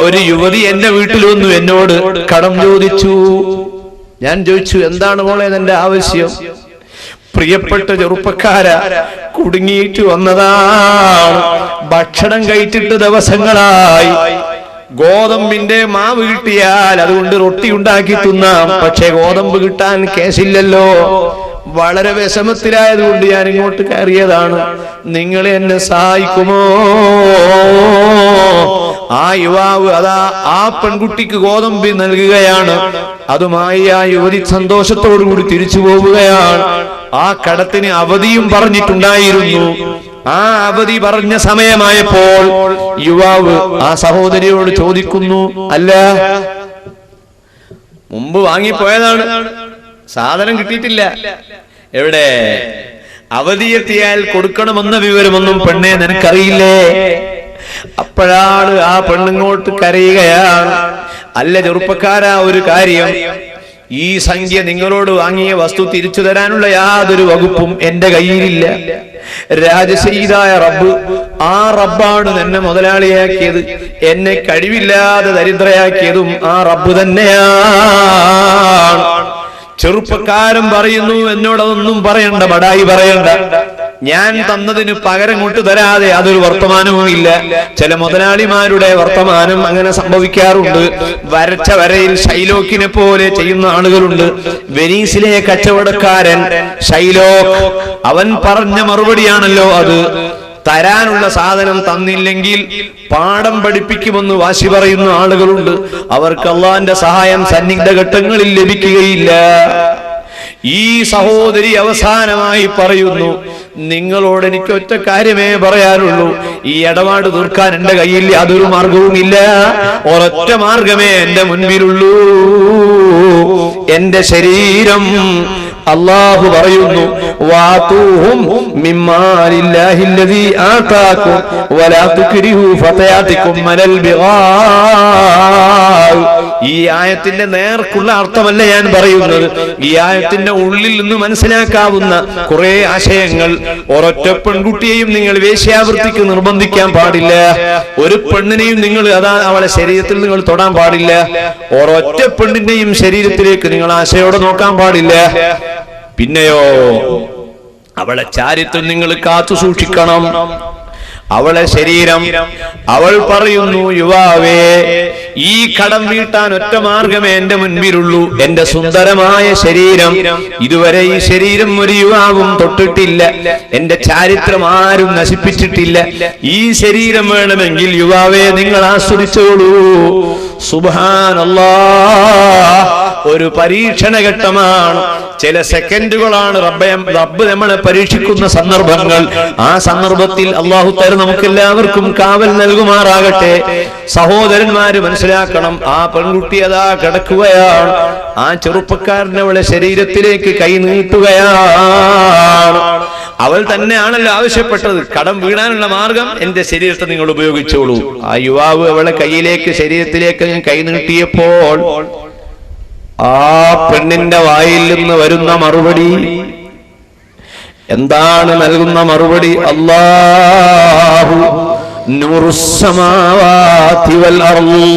ഒരു യുവതി എന്റെ വീട്ടിൽ വന്നു, എന്നോട് കടം ചോദിച്ചു. ഞാൻ ചോദിച്ചു, എന്താണ് മോളെ നിന്റെ ആവശ്യം? പ്രിയപ്പെട്ട ചെറുപ്പക്കാര, കുടുങ്ങിയിട്ട് വന്നതാണ്, ഭക്ഷണം കഴിച്ചിട്ട് ദിവസങ്ങളായി, ഗോതമ്പിന്റെ മാവ് കിട്ടിയാൽ അതുകൊണ്ട് റൊട്ടി ഉണ്ടാക്കി തിന്നാം. പക്ഷെ ഗോതമ്പ് കിട്ടാൻ കേസില്ലല്ലോ. വളരെ വിഷമത്തിലായതുകൊണ്ട് ഞാൻ ഇങ്ങോട്ട് കയറിയതാണ്. നിങ്ങൾ എന്നെ സഹായിക്കുമോ? ആ യുവാവ് അതാ ആ പെൺകുട്ടിക്ക് ഗോതമ്പ് നൽകുകയാണ്. അതുമായി ആ യുവതി സന്തോഷത്തോടു കൂടി തിരിച്ചു പോവുകയാണ്. ആ കടത്തിന് അവധിയും പറഞ്ഞിട്ടുണ്ടായിരുന്നു. ആ അവധി പറഞ്ഞ സമയമായപ്പോൾ യുവാവ് ആ സഹോദരിയോട് ചോദിക്കുന്നു, അല്ല, മുമ്പ് വാങ്ങിപ്പോയതാണ്, സാധനം കിട്ടിയിട്ടില്ല, എവിടെ? അവധിയെത്തിയാൽ കൊടുക്കണമെന്ന വിവരമൊന്നും പെണ്ണെ നിനക്കറിയില്ലേ? അപ്പോഴാണ് ആ പെണ്ണിങ്ങോട്ട് കരയുകയാണ്. അല്ല ചെറുപ്പക്കാരാ, ഒരു കാര്യം, ഈ സംഖ്യ നിങ്ങളോട് വാങ്ങിയ വസ്തു തിരിച്ചു തരാനുള്ള യാതൊരു വകുപ്പും എന്റെ കയ്യിലില്ല. രാജസീതായ റബ്ബ്, ആ റബ്ബാണ് എന്നെ മുതലാളിയാക്കിയത്. എന്നെ കഴിവില്ലാതെ ദരിദ്രയാക്കിയതും ആ റബ്ബ് തന്നെയാണ്. ചെറുപ്പക്കാരൻ പറയുന്നു, എന്നോടതൊന്നും പറയണ്ട, ബടായി പറയണ്ട. ഞാൻ തന്നതിന് പകരം കൊണ്ട് തരാതെ അതൊരു വർത്തമാനവും ഇല്ല. ചില മുതലാളിമാരുടെ വർത്തമാനം അങ്ങനെ സംഭവിക്കാറുണ്ട്. വരച്ച വരയിൽ ഷൈലോക്കിനെ പോലെ ചെയ്യുന്ന ആളുകളുണ്ട്. വെനീസിലെ കച്ചവടക്കാരൻ ഷൈലോക്ക്, അവൻ പറഞ്ഞ മറുപടിയാണല്ലോ അത്. തരാനുള്ള സാധനം തന്നില്ലെങ്കിൽ പാഠം പഠിപ്പിക്കുമെന്ന് വാശി പറയുന്ന ആളുകളുണ്ട്. അവർക്ക് അള്ളാന്റെ സഹായം സന്നിഗ്ധ ഘട്ടങ്ങളിൽ ലഭിക്കുകയില്ല. ഈ സഹോദരി അവസാനമായി പറയുന്നു, നിങ്ങളോട് എനിക്ക് ഒറ്റ കാര്യമേ പറയാനുള്ളൂ. ഈ ഇടപാട് തീർക്കാൻ എന്റെ കയ്യിൽ യാതൊരു മാർഗവുമില്ല. ഒരൊറ്റ മാർഗമേ എന്റെ മുൻപിലുള്ളൂ, എന്റെ ശരീരം. അല്ലാഹു പറയുന്നു, വാതൂഹും മിമ്മാലില്ലാഹി അല്ലദീ ആതാകും വലാ തുക്രിഹു ഫതയാതികും അലൽ ബിഗാ. ഈ ആയത്തിന്റെ നേർക്കുള്ള അർത്ഥമല്ല ഞാൻ പറയുന്നത്. ഈ ആയത്തിന്റെ ഉള്ളിൽ നിന്ന് മനസ്സിലാക്കാവുന്ന കുറെ ആശയങ്ങൾ. ഒരൊറ്റ പെൺകുട്ടിയെയും നിങ്ങൾ വേശ്യാവൃത്തിക്ക് നിർബന്ധിക്കാൻ പാടില്ല. ഒരു പെണ്ണിനെയും നിങ്ങൾ അവളെ ശരീരത്തിൽ നിങ്ങൾ തൊടാൻ പാടില്ല. ഒരൊറ്റ പെണ്ണിന്റെയും ശരീരത്തിലേക്ക് നിങ്ങൾ ആശയോടെ നോക്കാൻ പാടില്ല. പിന്നെയോ അവളെ ചാരിത്രം നിങ്ങൾ കാത്തു സൂക്ഷിക്കണം, അവളെ ശരീരം. അവൾ പറയുന്നു, യുവാവേ, ഈ കടം വീട്ടാൻ ഒറ്റ മാർഗമേ എന്റെ മുൻപിലുള്ളൂ, എന്റെ സുന്ദരമായ ശരീരം. ഇതുവരെ ഈ ശരീരം ഒരു യുവാവും തൊട്ടിട്ടില്ല, എന്റെ ചാരിത്രം ആരും നശിപ്പിച്ചിട്ടില്ല. ഈ ശരീരം വേണമെങ്കിൽ യുവാവേ നിങ്ങൾ ആസ്വദിച്ചോളൂ. സുബ്ഹാനല്ലാഹ്, ഒരു പരീക്ഷണ ഘട്ടമാണ്. ചില സെക്കൻഡുകളാണ് റബ്ബ് നമ്മളെ പരീക്ഷിക്കുന്ന സന്ദർഭങ്ങൾ. ആ സന്ദർഭത്തിൽ അല്ലാഹു തആല നമുക്കെല്ലാവർക്കും കാവൽ നൽകുമാറാകട്ടെ. സഹോദരന്മാര് മനസ്സിലാക്കണം, ആ പെൺകുട്ടി അതാ കിടക്കുകയാണ്. ആ ചെറുപ്പക്കാരൻ അവളെ ശരീരത്തിലേക്ക് കൈ നീട്ടുകയാണ്. അവൾ തന്നെയാണല്ലോ ആവശ്യപ്പെട്ടത്, കടം വീഴാനുള്ള മാർഗം എന്റെ ശരീരത്തെ നിങ്ങൾ ഉപയോഗിച്ചോളൂ. ആ യുവാവ് അവളെ കയ്യിലേക്ക്, ശരീരത്തിലേക്ക് കൈ നീട്ടിയപ്പോൾ ആ പെണ്ണിന്റെ വായിൽ നിന്ന് വരുന്ന മറുപടി എന്താണ്? നൽകുന്ന മറുപടി, അല്ലാഹു നൂറുസ് സമാവാതി വൽ അർള്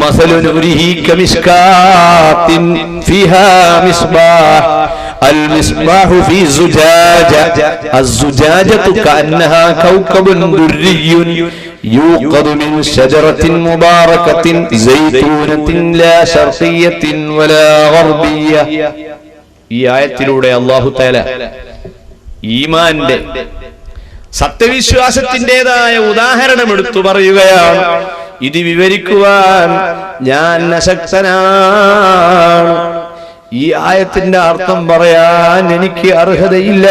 മസലു നൂരിഹി കമിസ്കാത്തിൻ ഫീഹാ മിസ്ബാഹ് المصباح في زجاجة الزجاجة كأنها كوكب دري يوقد من شجرة مباركة زيتونة لا شرقية ولا غربية. ഈ ആയത്തിലൂടെ അല്ലാഹു തആല ഈമാന്റെ, സത്യവിശ്വാസത്തിൻ്റെതായ ഉദാഹരണം എടുത്തു പറയുകയാണ്. ഇത് വിവരിക്കുവാൻ ഞാൻ അശക്തനാണ്. ഈ ആയത്തിന്റെ അർത്ഥം പറയാൻ എനിക്ക് അർഹതയില്ല.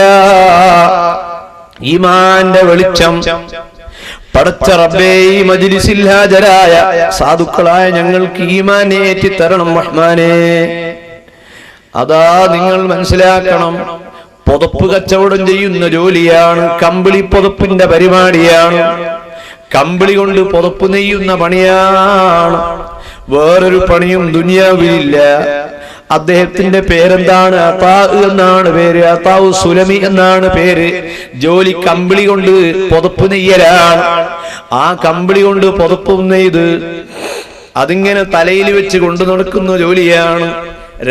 ഈമാന്റെ വെളിച്ചം പടച്ച റബ്ബേ, ഈ മജ്ലിസിൽ ഹാജരായ സാധുക്കളായ ഞങ്ങൾക്ക് ഈമാൻ ഏറ്റി തരണം റഹ്മാനേ. അതാ നിങ്ങൾ മനസ്സിലാക്കണം, പുതപ്പ് കച്ചവടം ചെയ്യുന്ന ജോലിയാണ്, കമ്പിളി പുതപ്പിന്റെ പരിപാടിയാണ്, കമ്പിളി കൊണ്ട് പുതപ്പ് നെയ്യുന്ന പണിയാണ്. വേറൊരു പണിയും ദുനിയാവിലില്ല. അദ്ദേഹത്തിന്റെ പേരെന്താണ്? അതാ എന്നാണ് പേര്, അതാഉ സുലമി എന്നാണ് പേര്. ജോലി കമ്പിളി കൊണ്ട് പുതപ്പ് നെയ്യലാണ്. ആ കമ്പിളി കൊണ്ട് പുതപ്പ് നെയ്ത് അതിങ്ങനെ തലയിൽ വെച്ച് കൊണ്ടു നടക്കുന്ന ജോലിയാണ്.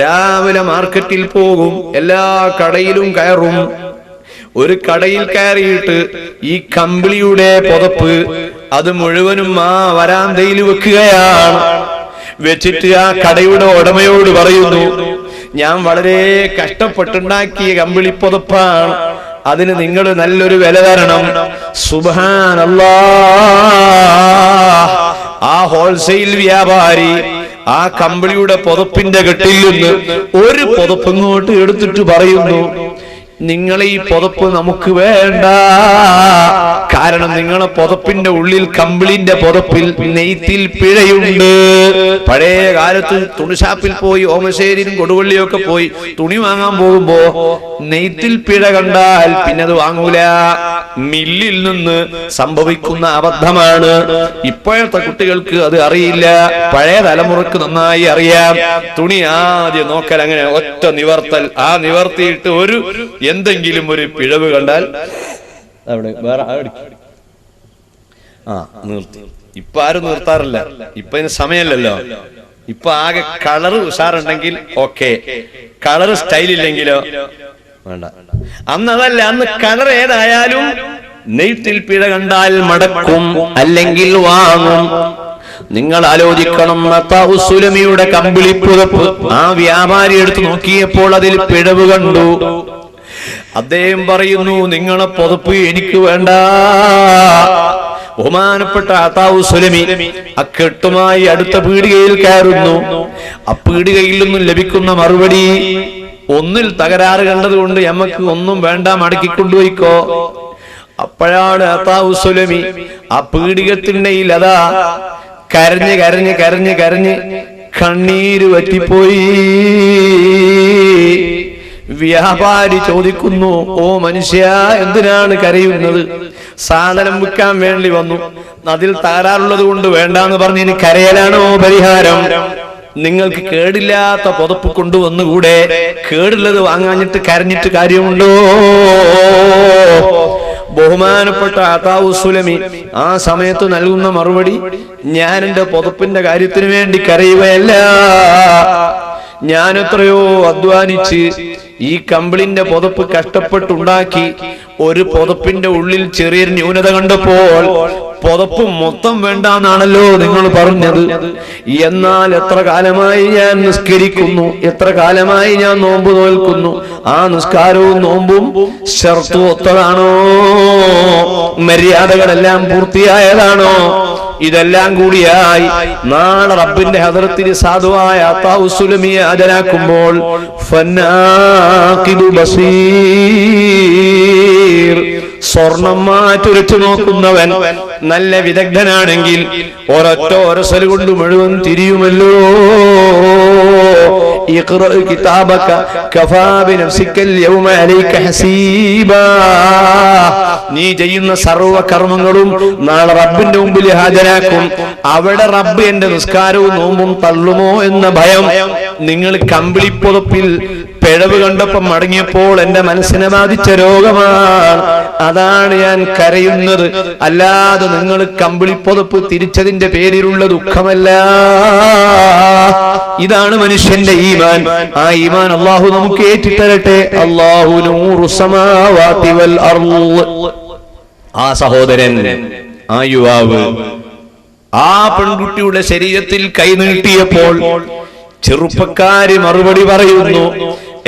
രാവിലെ മാർക്കറ്റിൽ പോകും, എല്ലാ കടയിലും കയറും, ഒരു കടയിൽ കയറിയിട്ട് ഈ കമ്പിളിയുടെ പുതപ്പ് അത് മുഴുവനും ആ വരാന്തയിൽ വെക്കുകയാണ്. വെച്ചിട്ട് ആ കടയുടെ ഉടമയോട് പറയുന്നു, ഞാൻ വളരെ കഷ്ടപ്പെട്ടുണ്ടാക്കിയ കമ്പിളി പുതപ്പാണ്, അതിന് നിങ്ങൾ നല്ലൊരു വില തരണം. സുബ്ഹാനല്ലാഹ്. ആ ഹോൾസെയിൽ വ്യാപാരി ആ കമ്പിളിയുടെ പുതപ്പിന്റെ കെട്ടിൽ നിന്ന് ഒരു പുതപ്പ് ഇങ്ങോട്ട് എടുത്തിട്ട് പറയുന്നു, നിങ്ങൾ ഈ പുതപ്പ് നമുക്ക് വേണ്ട. കാരണം നിങ്ങളെ പുതപ്പിന്റെ ഉള്ളിൽ, കമ്പിളിന്റെ പുതപ്പിൽ നെയ്ത്തിൽ പിഴയുണ്ട്. പഴയ കാലത്ത് തുണിഷാപ്പിൽ പോയി ഓമശ്ശേരിയും കൊടുവള്ളിയൊക്കെ പോയി തുണി വാങ്ങാൻ പോകുമ്പോ നെയ്ത്തിൽ പിഴ കണ്ടാൽ പിന്നെ അത് വാങ്ങൂല. മില്ലിൽ നിന്ന് സംഭവിക്കുന്ന അബദ്ധമാണ്. ഇപ്പോഴത്തെ കുട്ടികൾക്ക് അത് അറിയില്ല, പഴയ തലമുറക്ക് നന്നായി അറിയാം. തുണി ആദ്യം നോക്കൽ അങ്ങനെ ഒറ്റ നിവർത്തൽ, ആ നിവർത്തിയിട്ട് ഒരു എന്തെങ്കിലും ഒരു പിഴവ് കണ്ടാൽ അവിടെ വേറെ നിർത്തി. ഇപ്പൊ ആരും നിർത്താറില്ല, ഇപ്പൊ ഇതിന് സമയമല്ലല്ലോ. ഇപ്പൊ ആകെ കളറ് ഉഷാറുണ്ടെങ്കിൽ ഓക്കെ, കളറ് സ്റ്റൈൽ ഇല്ലെങ്കിലോ വേണ്ട. അന്ന് അതല്ല, അന്ന് കളർ ഏതായാലും നെയ്ത്തിൽ പിഴ കണ്ടാൽ മടക്കും, അല്ലെങ്കിൽ വാങ്ങും. നിങ്ങൾ ആലോചിക്കണം, സുലമിയുടെ കമ്പിളിപ്പുതപ്പ് ആ വ്യാപാരി എടുത്ത് നോക്കിയപ്പോൾ അതിൽ പിഴവ് കണ്ടു. അദ്ദേഹം പറയുന്നു, നിങ്ങളെ പുതപ്പ് എനിക്ക് വേണ്ട. ബഹുമാനപ്പെട്ട അതാഉ സുലമി അക്കെട്ടുമായി അടുത്ത പീടികയിൽ കയറുന്നു. ആ പീടികയിൽ നിന്നും ലഭിക്കുന്ന മറുപടി, ഒന്നിൽ തകരാറ് കണ്ടതുകൊണ്ട് എമ്മക്ക് ഒന്നും വേണ്ട, മടക്കിക്കൊണ്ടുപോയിക്കോ. അപ്പോഴാണ് അതാഉ സുലമി ആ പീടികത്തിനിടയിൽ അതാ കരഞ്ഞ് കരഞ്ഞ് കരഞ്ഞ് കരഞ്ഞ് കണ്ണീര് വറ്റിപ്പോയി. വ്യാപാരി ചോദിക്കുന്നു, ഓ മനുഷ്യ, എന്തിനാണ് കരയുന്നത്? സാധനം വിൽക്കാൻ വേണ്ടി വന്നു, അതിൽ തകരാറുള്ളത് കൊണ്ട് വേണ്ടാന്ന് പറഞ്ഞ് ഇനി കരയലാണോ പരിഹാരം? നിങ്ങൾക്ക് കേടില്ലാത്ത പുതപ്പ് കൊണ്ടുവന്നുകൂടെ? കേടുള്ളത് വാങ്ങാഞ്ഞിട്ട് കരഞ്ഞിട്ട് കാര്യമുണ്ടോ? ബഹുമാനപ്പെട്ട അതാഉ സുലമി ആ സമയത്ത് നൽകുന്ന മറുപടി, ഞാൻ എന്റെ പുതപ്പിന്റെ കാര്യത്തിന് വേണ്ടി കരയുകയല്ല, ഞാൻ എത്രയോ അധ്വാനിച്ച് ഈ കമ്പിളിന്റെ പുതപ്പ് കഷ്ടപ്പെട്ടുണ്ടാക്കി. ഒരു പുതപ്പിന്റെ ഉള്ളിൽ ചെറിയൊരു ന്യൂനത കണ്ടപ്പോൾ പുതപ്പ് മൊത്തം വേണ്ടാന്നാണല്ലോ നിങ്ങൾ പറഞ്ഞത്. എന്നാൽ എത്ര കാലമായി ഞാൻ നിസ്കരിക്കുന്നു, എത്ര കാലമായി ഞാൻ നോമ്പ് നോൽക്കുന്നു. ആ നിസ്കാരവും നോമ്പും ശർത്ത് ഒത്തതാണോ? മര്യാദകളെല്ലാം പൂർത്തിയായതാണോ? ഇതെല്ലാം കൂടിയായി നാളെ റബ്ബിന്റെ ഹദറത്തിൽ സാധുവായ അതാഉ സുലമിയെ ഹാജരാക്കുമ്പോൾ ഫന്നാഖിദു ബസീർ, സ്വർണം മാറ്റുരച്ചു നോക്കുന്നവൻ നല്ല വിദഗ്ധനാണെങ്കിൽ ഒരൊറ്റ ഒരസൽ കൊണ്ട് മുഴുവൻ തിരിയുമല്ലോ. ഇഖ്റഅ കിതാബക കഫാ ബിനഫ്സിക്കൽ യൗമ അലൈക ഹസീബാ. നീ ചെയ്യുന്ന സർവ്വ കർമ്മങ്ങളും നാളെ റബ്ബിന്റെ മുമ്പിൽ ഹാജരാക്കും. അവിടെ റബ്ബ് എന്റെ നിസ്കാരവും നോമ്പും തള്ളുമോ എന്ന ഭയം. നിങ്ങൾ കമ്പിളിപ്പുതപ്പിൽ പിഴവ് കണ്ടപ്പം മടങ്ങിയപ്പോൾ എന്റെ മനസ്സിനെ ബാധിച്ച രോഗമാണ്, അതാണ് ഞാൻ കരയുന്നത്. അല്ലാതെ നിങ്ങൾ കമ്പിളിപ്പുതപ്പ് തിരിച്ചതിന്റെ പേരിലുള്ള ദുഃഖമല്ല. ഇതാണ് മനുഷ്യന്റെ ഈമാൻ. ആ ഈമാൻ അല്ലാഹു നമുക്ക് ഏറ്റിത്തരട്ടെ. അല്ലാഹു നൂറു സമാവാതി വൽ അർള്. ആ സഹോദരൻ, ആ യുവാവ് ആ പെൺകുട്ടിയുടെ ശരീരത്തിൽ കൈ നീട്ടിയപ്പോൾ ചെറുപ്പക്കാരി മറുപടി പറയുന്നു,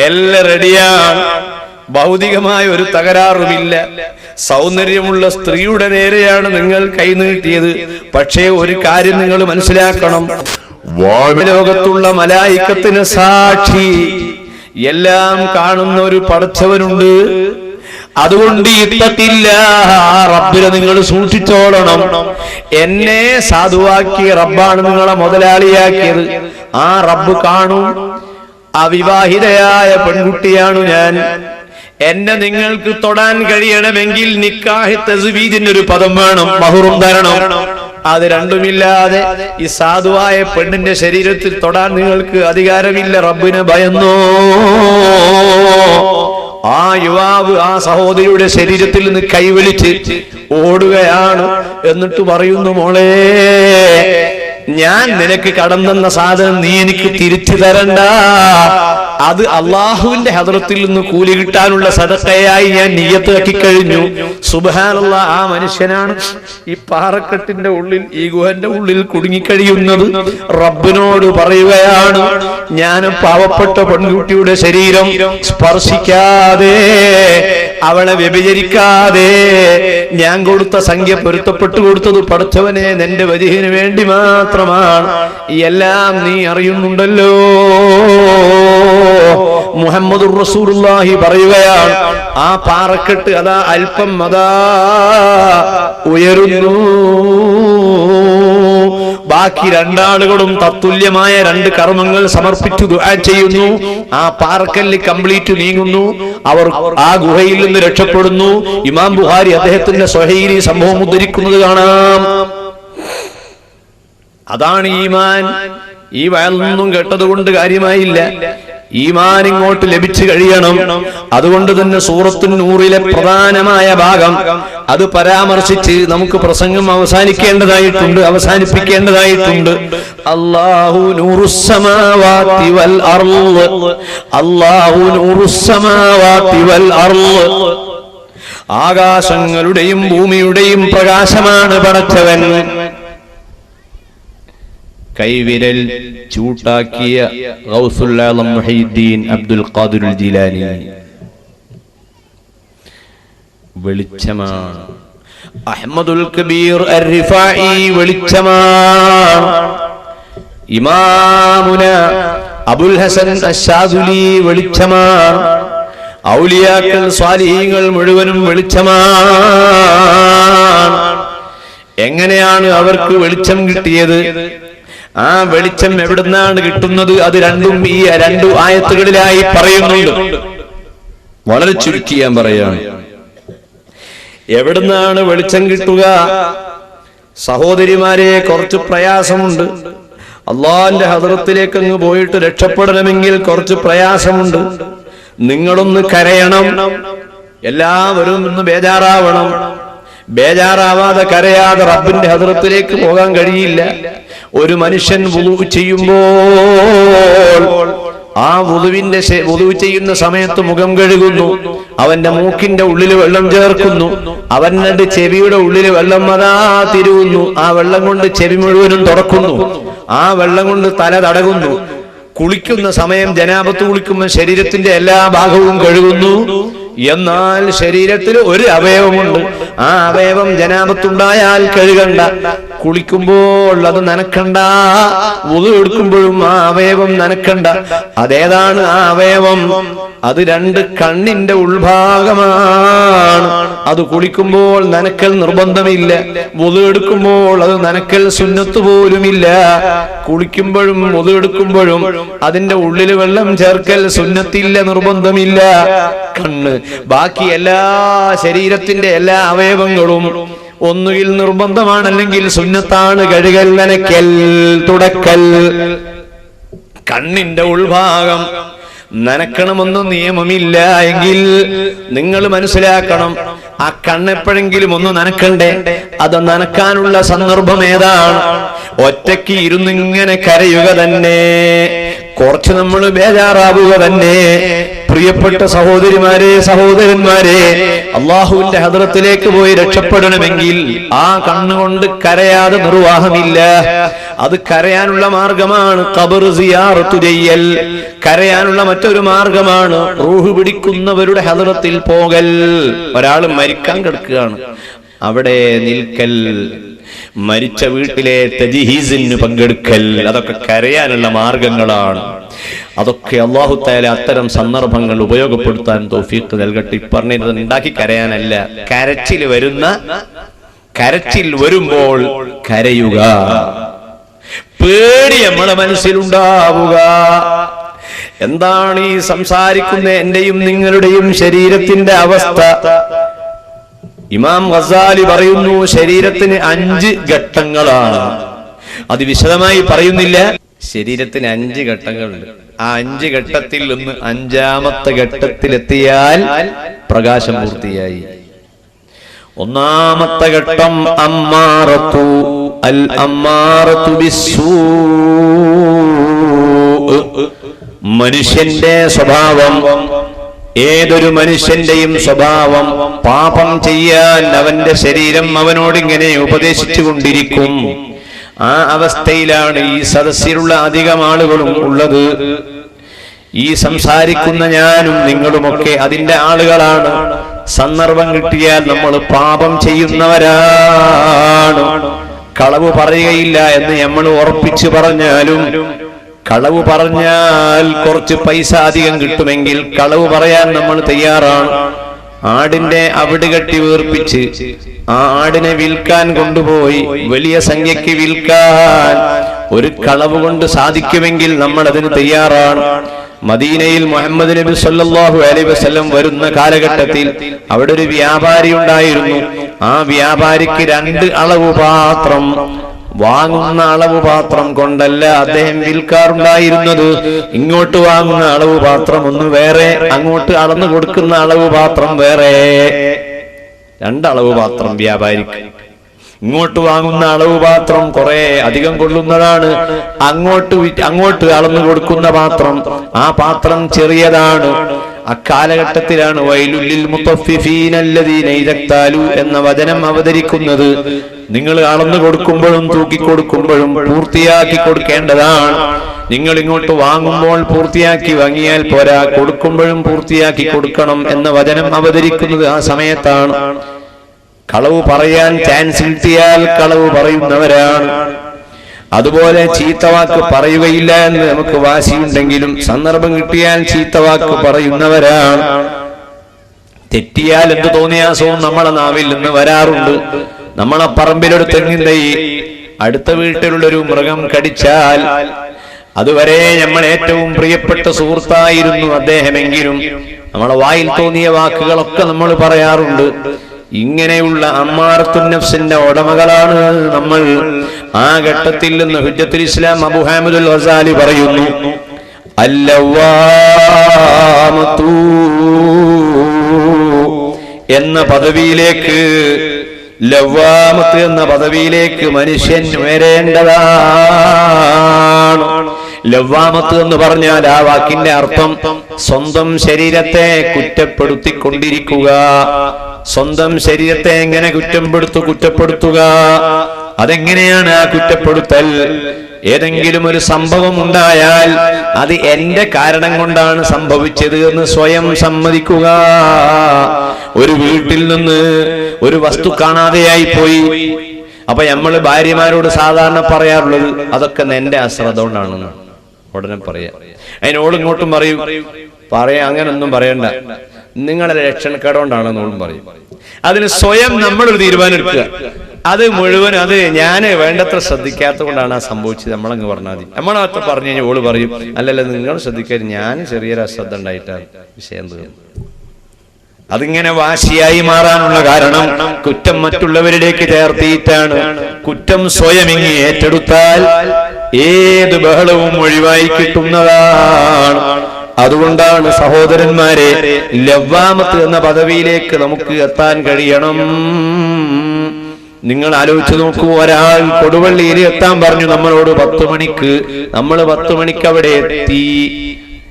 എല്ലാം റെഡിയാണ്, ഭൗതികമായ ഒരു തകരാറുമില്ല. സൗന്ദര്യമുള്ള സ്ത്രീയുടെ നേരെയാണ് നിങ്ങൾ കൈ നീട്ടിയത്. പക്ഷേ ഒരു കാര്യം നിങ്ങൾ മനസ്സിലാക്കണം, ലോകത്തുള്ള മലായിക്കത്തിന് സാക്ഷി, എല്ലാം കാണുന്ന ഒരു പടച്ചവനുണ്ട്. അതുകൊണ്ട് ഇത്തത്തില്ല, റബ്ബിനെ നിങ്ങൾ സൂക്ഷിച്ചോളണം. എന്നെ സാധുവാക്കിയ റബ്ബാണ് നിങ്ങളെ മുതലാളിയാക്കിയത്. ആ റബ്ബ് കാണും. അവിവാഹിതയായ പെൺകുട്ടിയാണു ഞാൻ. എന്നെ നിങ്ങൾക്ക് തൊടാൻ കഴിയണമെങ്കിൽ നിക്കാഹ് തസ്വീജിന്റെ ഒരു പദം വേണം, മഹറും തരണം. അത് രണ്ടുമില്ലാതെ ഈ സാധുവായ പെണ്ണിന്റെ ശരീരത്തിൽ തൊടാൻ നിങ്ങൾക്ക് അധികാരമില്ല. റബ്ബിനെ ഭയന്നോ. ആ യുവാവ് ആ സഹോദരിയുടെ ശരീരത്തിൽ നിന്ന് കൈവലിച്ച് ഓടുകയാണ്. എന്നിട്ട് പറയുന്നു, മോളെ, ഞാൻ നിനക്ക് കടന്നെന്ന സാധനം നീ എനിക്ക് തിരിച്ചു തരണ്ട. അത് അള്ളാഹുവിന്റെ ഹദ്റത്തിൽ നിന്ന് കൂലി കിട്ടാനുള്ള സദഖയായി ഞാൻ നിയ്യത്ത് ആക്കി കഴിഞ്ഞു. സുബ്ഹാനല്ലാഹ്, ആ മനുഷ്യനാണ് ഈ പാറക്കെട്ടിന്റെ ഉള്ളിൽ, ഈ ഗുഹന്റെ ഉള്ളിൽ കുടുങ്ങിക്കഴിയുന്നത്. റബ്ബിനോട് പറയുകയാണ്, ഞാൻ പാവപ്പെട്ട പെൺകുട്ടിയുടെ ശരീരം സ്പർശിക്കാതെ, അവളെ വ്യഭിചരിക്കാതെ ഞാൻ കൊടുത്ത സംഖ്യ പൊരുത്തപ്പെട്ടു കൊടുത്തത് പടച്ചവനെ നിന്റെ വജഹിന് വേണ്ടി മാത്രമാണ്. എല്ലാം നീ അറിയുന്നുണ്ടല്ലോ. മുഹമ്മദുർ റസൂലുള്ളാഹി പറയുകയാണ്, ആ പാറക്കെട്ട് അതാ അല്പം അതാ ഉയരുന്നു. ബാക്കി രണ്ടാളുകളും തത്തുല്യമായ രണ്ട് കർമ്മങ്ങൾ സമർപ്പിച്ചു ദുആ ചെയ്യുന്നു. ആ പാറക്കല്ല് കംപ്ലീറ്റ് നീങ്ങുന്നു. അവർ ആ ഗുഹയിൽ നിന്ന് രക്ഷപ്പെടുന്നു. ഇമാം ബുഖാരി അദ്ദേഹത്തിന്റെ സ്വഹീഹി സംഭവം ഉദ്ധരിക്കുന്നത് കാണാം. അതാണ് ഈമാൻ. ഈ വയലൊന്നും കേട്ടതുകൊണ്ട് കാര്യമായില്ല. ഈമാൻ ഇങ്ങോട്ട് ലഭിച്ചു കഴിയണം. അതുകൊണ്ട് തന്നെ സൂറത്തുൻ നൂറിലെ പ്രധാനമായ ഭാഗം അത് പരാമർശിച്ച് നമുക്ക് പ്രസംഗം അവസാനിപ്പിക്കേണ്ടതായിട്ടുണ്ട്. അല്ലാഹു നൂറുസ് സമാവാതി വൽ അർള്, അല്ലാഹു നൂറുസ് സമാവാതി വൽ അർള്. ആകാശങ്ങളുടെയും ഭൂമിയുടെയും പ്രകാശമാണ് പടച്ചവൻ. കൈവിരൽ ചൂട്ടാക്കിയ ഗൗസുൽ ആലം മുഹീദ്ദീൻ അബ്ദുൽ ഖാദിർ ജീലാനി വെളിച്ചമാണ്. അഹ്മദുൽ കബീർ അർ-റിഫായി വെളിച്ചമാണ്. ഇമാമുന അബുൽ ഹസൻ അശ്ശാദുലി വെളിച്ചമാണ്. ഔലിയാക്കൾ സ്വാലിഹീങ്ങൾ മുഴുവനും വെളിച്ചമാണ്. എങ്ങനെയാണ് അവർക്ക് വെളിച്ചം കിട്ടിയത്? ആ വെളിച്ചം എവിടുന്നാണ് കിട്ടുന്നത്? അത് രണ്ടും ഈ രണ്ടു ആയത്തുകളിലായി പറയുന്നുണ്ട്. വളരെ ചുരുക്കി ഞാൻ പറയാണ്. എവിടുന്നാണ് വെളിച്ചം കിട്ടുക? സഹോദരിമാരെ, കുറച്ച് പ്രയാസമുണ്ട്. അള്ളാന്റെ ഹദ്റത്തിലേക്ക് അങ്ങ് പോയിട്ട് രക്ഷപ്പെടണമെങ്കിൽ കുറച്ച് പ്രയാസമുണ്ട്. നിങ്ങളൊന്ന് കരയണം, എല്ലാവരും ഒന്ന് ബേജാറാവണം. ബേജാറാവാതെ കരയാതെ റബ്ബിന്റെ ഹദ്റത്തിലേക്ക് പോകാൻ കഴിയില്ല. ഒരു മനുഷ്യൻ വുളു ചെയ്യുമ്പോൾ ആ വുളു ചെയ്യുന്ന സമയത്ത് മുഖം കഴുകുന്നു, അവന്റെ മൂക്കിന്റെ ഉള്ളിൽ വെള്ളം ചേർക്കുന്നു, അവന്റെ ചെവിയുടെ ഉള്ളിൽ വെള്ളം അതാ തിരുവുന്നു, ആ വെള്ളം കൊണ്ട് ചെവി മുഴുവനും തുറക്കുന്നു, ആ വെള്ളം കൊണ്ട് തല തടകുന്നു. കുളിക്കുന്ന സമയം ജനാബത്ത് കുളിക്കുമ്പോൾ ശരീരത്തിന്റെ എല്ലാ ഭാഗവും കഴുകുന്നു. എന്നാൽ ശരീരത്തിൽ ഒരു അവയവമുണ്ട്, ആ അവയവം ജനാബത്തുണ്ടായാൽ കഴുകണ്ട, കുളിക്കുമ്പോൾ അത് നനക്കണ്ട, വുളു എടുക്കുമ്പോഴും ആ അവയവം നനക്കണ്ട. അതേതാണ് ആ അവയവം? അത് രണ്ട് കണ്ണിന്റെ ഉൾഭാഗമാണ്. അത് കുളിക്കുമ്പോൾ നനക്കൽ നിർബന്ധമില്ല, വുളു എടുക്കുമ്പോൾ അത് നനക്കൽ സുന്നത്ത് പോലുമില്ല. കുളിക്കുമ്പോഴും വുളു എടുക്കുമ്പോഴും അതിന്റെ ഉള്ളിൽ വെള്ളം ചേർക്കൽ സുന്നത്തില്ല, നിർബന്ധമില്ല. കണ്ണ്, ബാക്കി എല്ലാ ശരീരത്തിന്റെ എല്ലാ അവയവങ്ങളും ഒന്നുകിൽ നിർബന്ധമാണ്, അല്ലെങ്കിൽ സുന്നത്താണ്. കഴുകൽ, നനയ്ക്കൽ, തുടക്കൽ. കണ്ണിന്റെ ഉൾഭാഗം നനക്കണമെന്നും നിയമമില്ല എങ്കിൽ നിങ്ങൾ മനസ്സിലാക്കണം, ആ കണ്ണെപ്പോഴെങ്കിലും ഒന്ന് നനക്കണ്ടേ? അത് നനക്കാനുള്ള സന്ദർഭം ഏതാണ്? ഒറ്റയ്ക്ക് ഇരുന്നിങ്ങനെ കരയുക തന്നെ, കുറച്ച് നമ്മൾ ബേജാറാവുക തന്നെ. പ്രിയപ്പെട്ട സഹോദരിമാരെ, സഹോദരന്മാരെ, അള്ളാഹുവിന്റെ ഹദ്റത്തിലേക്ക് പോയി രക്ഷപ്പെടണമെങ്കിൽ ആ കണ്ണുകൊണ്ട് കരയാതെ നിർവാഹമില്ല. അത് കരയാനുള്ള മാർഗമാണ് ഖബർ സിയാറത്ത് ചെയ്യൽ. കരയാനുള്ള മറ്റൊരു മാർഗമാണ് റൂഹ് പിടിക്കുന്നവരുടെ ഹദ്റത്തിൽ പോകൽ. ഒരാൾ മരിക്കാൻ കിടക്കുകയാണ്, അവിടെ നിൽക്കൽ. മരിച്ച വീട്ടിലെ തജ്ഹീസിന് പങ്കെടുക്കൽ, അതൊക്കെ കരയാനുള്ള മാർഗങ്ങളാണ്. അതൊക്കെ അല്ലാഹു തആല അത്തരം സന്ദർഭങ്ങൾ ഉപയോഗപ്പെടുത്താൻ തൗഫീഖ് നൽകട്ടെ. പറഞ്ഞത് ഉണ്ടാക്കി കരയാനല്ല, കരച്ചിൽ വരുമ്പോൾ കരയുക, പേടി നമ്മുടെ മനസ്സിലുണ്ടാവുക. എന്താണ് ഈ സംസാരിക്കുന്ന എന്റെയും നിങ്ങളുടെയും ശരീരത്തിന്റെ അവസ്ഥ? ഇമാം ഗസാലി പറയുന്നു, ശരീരത്തിന് 5 ഘട്ടങ്ങളാണ്. അത് വിശദമായി പറയുന്നില്ല. ശരീരത്തിന് 5 ഘട്ടങ്ങളുണ്ട്. ആ 5 ഘട്ടത്തിൽ ഒന്ന് 5ാമത്തെ ഘട്ടത്തിലെത്തിയാൽ പ്രകാശം പൂർത്തിയായി. ഒന്നാമത്തെ ഘട്ടം അമ്മാറത്തു ബിസ്സൂ. മനുഷ്യന്റെ സ്വഭാവം, ഏതൊരു മനുഷ്യന്റെയും സ്വഭാവം പാപം ചെയ്യാൻ അവന്റെ ശരീരം അവനോടിങ്ങനെ ഉപദേശിച്ചു കൊണ്ടിരിക്കും. ആ അവസ്ഥയിലാണ് ഈ സദസ്സിലുള്ള അധികം ആളുകളും ഉള്ളത്. ഈ സംസാരിക്കുന്ന ഞാനും നിങ്ങളുമൊക്കെ അതിന്റെ ആളുകളാണ്. സന്ദർഭം കിട്ടിയാൽ നമ്മൾ പാപം ചെയ്യുന്നവരാണ്. കളവ് പറയുകയില്ല എന്ന് നമ്മൾ ഉറപ്പിച്ചു പറഞ്ഞാലും, കളവ് പറഞ്ഞാൽ കുറച്ച് പൈസ അധികം കിട്ടുമെങ്കിൽ കളവ് പറയാൻ നമ്മൾ തയ്യാറാണ്. ആടിന്റെ അവിട് കെട്ടി വീർപ്പിച്ച് ആ ആടിനെ വിൽക്കാൻ കൊണ്ടുപോയി വലിയ സംഖ്യക്ക് വിൽക്കാൻ ഒരു കളവ് കൊണ്ട് സാധിക്കുമെങ്കിൽ നമ്മൾ അതിന് തയ്യാറാണ്. മദീനയിൽ മുഹമ്മദ് നബി സല്ലല്ലാഹു അലൈഹി വസല്ലം വരുന്ന കാലഘട്ടത്തിൽ അവിടെ ഒരു വ്യാപാരി ഉണ്ടായിരുന്നു. ആ വ്യാപാരിക്ക് 2 അളവ് പാത്രം, വാങ്ങുന്ന അളവ് പാത്രം കൊണ്ടല്ല അദ്ദേഹം വിൽക്കാറുണ്ടായിരുന്നത്. ഇങ്ങോട്ട് വാങ്ങുന്ന അളവ് പാത്രം ഒന്ന് വേറെ, അങ്ങോട്ട് അളന്നു കൊടുക്കുന്ന അളവ് പാത്രം വേറെ. 2 അളവ് പാത്രം വ്യാപാരിക്ക്. ഇങ്ങോട്ട് വാങ്ങുന്ന അളവ് പാത്രം കുറെ അധികം കൊള്ളുന്നതാണ്, അങ്ങോട്ട് അളന്നു കൊടുക്കുന്ന പാത്രം ആ പാത്രം ചെറിയതാണ്. അക്കാലഘട്ടത്തിലാണ് വൈലുൽ മുത്തഫിഫീന അല്ലദീന ഇദക്താലു എന്ന വചനം അവതരിക്കുന്നത്. നിങ്ങൾ അളന്നു കൊടുക്കുമ്പോഴും തൂക്കിക്കൊടുക്കുമ്പോഴും പൂർത്തിയാക്കി കൊടുക്കേണ്ടതാണ്. നിങ്ങൾ ഇങ്ങോട്ട് വാങ്ങുമ്പോൾ പൂർത്തിയാക്കി വാങ്ങിയാൽ പോരാ, കൊടുക്കുമ്പോഴും പൂർത്തിയാക്കി കൊടുക്കണം എന്ന വചനം അവതരിക്കുന്നത് ആ സമയത്താണ്. കളവ് പറയാൻ ചാൻസ് കിട്ടിയാൽ കളവ് പറയുന്നവരാണ്. അതുപോലെ ചീത്തവാക്ക് പറയുകയില്ല എന്ന് നമുക്ക് വാശിയുണ്ടെങ്കിലും സന്ദർഭം കിട്ടിയാൽ ചീത്തവാക്ക് പറയുന്നവരാണ്. തെറ്റിയാൽ എന്ത് തോന്നിയാസവും നമ്മളെ നാവിൽ നിന്ന് വരാറുണ്ട്. നമ്മളെ പറമ്പിലൊരു തെങ്ങിൻ തൈ അടുത്ത വീട്ടിലുള്ളൊരു മൃഗം കടിച്ചാൽ അതുവരെ നമ്മൾ ഏറ്റവും പ്രിയപ്പെട്ട സുഹൃത്തായിരുന്നു അദ്ദേഹമെങ്കിലും നമ്മളെ വായിൽ തോന്നിയ വാക്കുകളൊക്കെ നമ്മൾ പറയാറുണ്ട്. ഇങ്ങനെയുള്ള അമ്മാറത്തുൻ നഫ്സിന്റെ ഉടമകളാണ് നമ്മൾ. ആ ഘട്ടത്തിൽ നിന്ന് ഹുജ്ജത്തുൽ ഇസ്ലാം അബൂ ഹാമിദുൽ ഗസാലി പറയുന്നു, അല്ലവാമതു എന്ന പദവിയിലേക്ക്, ലവ്വാമത്ത് എന്ന പദവിയിലേക്ക് മനുഷ്യൻ ഉയരേണ്ടതാണ്. ലവ്വാമത്ത് എന്ന് പറഞ്ഞാൽ ആ വാക്കിന്റെ അർത്ഥം സ്വന്തം ശരീരത്തെ കുറ്റപ്പെടുത്തിക്കൊണ്ടിരിക്കുക. സ്വന്തം ശരീരത്തെ എങ്ങനെ കുറ്റപ്പെടുത്തുക? അതെങ്ങനെയാണ് ആ കുറ്റപ്പെടുത്തൽ? ഏതെങ്കിലും ഒരു സംഭവം ഉണ്ടായാൽ അത് എന്റെ കാരണം കൊണ്ടാണ് സംഭവിച്ചത് എന്ന് സ്വയം സമ്മതിക്കുക. ഒരു വീട്ടിൽ നിന്ന് ഒരു വസ്തു കാണാതെയായി പോയി. അപ്പൊ നമ്മൾ ഭാര്യമാരോട് സാധാരണ പറയാറുള്ളത് അതൊക്കെ എന്റെ അശ്രദ്ധ കൊണ്ടാണെന്ന് ഉടനെ പറയാം. അതിനോട് ഇങ്ങോട്ടും പറയാ അങ്ങനൊന്നും പറയണ്ട, നിങ്ങളുടെ ലക്ഷണക്കേടുകൊണ്ടാണെന്നോടും പറയും. അതിന് സ്വയം നമ്മളൊരു തീരുമാനം എടുക്കുക. അത് മുഴുവൻ അത് ഞാൻ വേണ്ടത്ര ശ്രദ്ധിക്കാത്തത് കൊണ്ടാണ് ആ സംഭവിച്ചത് നമ്മളങ്ങ് പറഞ്ഞാൽ മതി. നമ്മളകത്ത് പറഞ്ഞു കഴിഞ്ഞാൽ ഓള് പറയും അല്ലല്ല നിങ്ങൾ ശ്രദ്ധിക്കാതെ ഞാൻ ചെറിയൊരു അശ്രദ്ധ ഉണ്ടായിട്ടാണ് വിഷയം തീർന്നു. അതിങ്ങനെ വാശിയായി മാറാനുള്ള കാരണം കുറ്റം മറ്റുള്ളവരിലേക്ക് ചേർത്തിയിട്ടാണ്. കുറ്റം സ്വയം ഇങ്ങ് ഏറ്റെടുത്താൽ ഏത് ബഹളവും ഒഴിവായി കിട്ടുന്നതാണ്. അതുകൊണ്ടാണ് സഹോദരന്മാരെ, ലവ്വാമത്ത് എന്ന പദവിയിലേക്ക് നമുക്ക് എത്താൻ കഴിയണം. നിങ്ങൾ ആലോചിച്ച് നോക്കൂ, ഒരാൾ കൊടുവള്ളിയിൽ എത്താൻ പറഞ്ഞു നമ്മളോട് 10 മണിക്ക്. നമ്മൾ 10 മണിക്ക് അവിടെ എത്തി.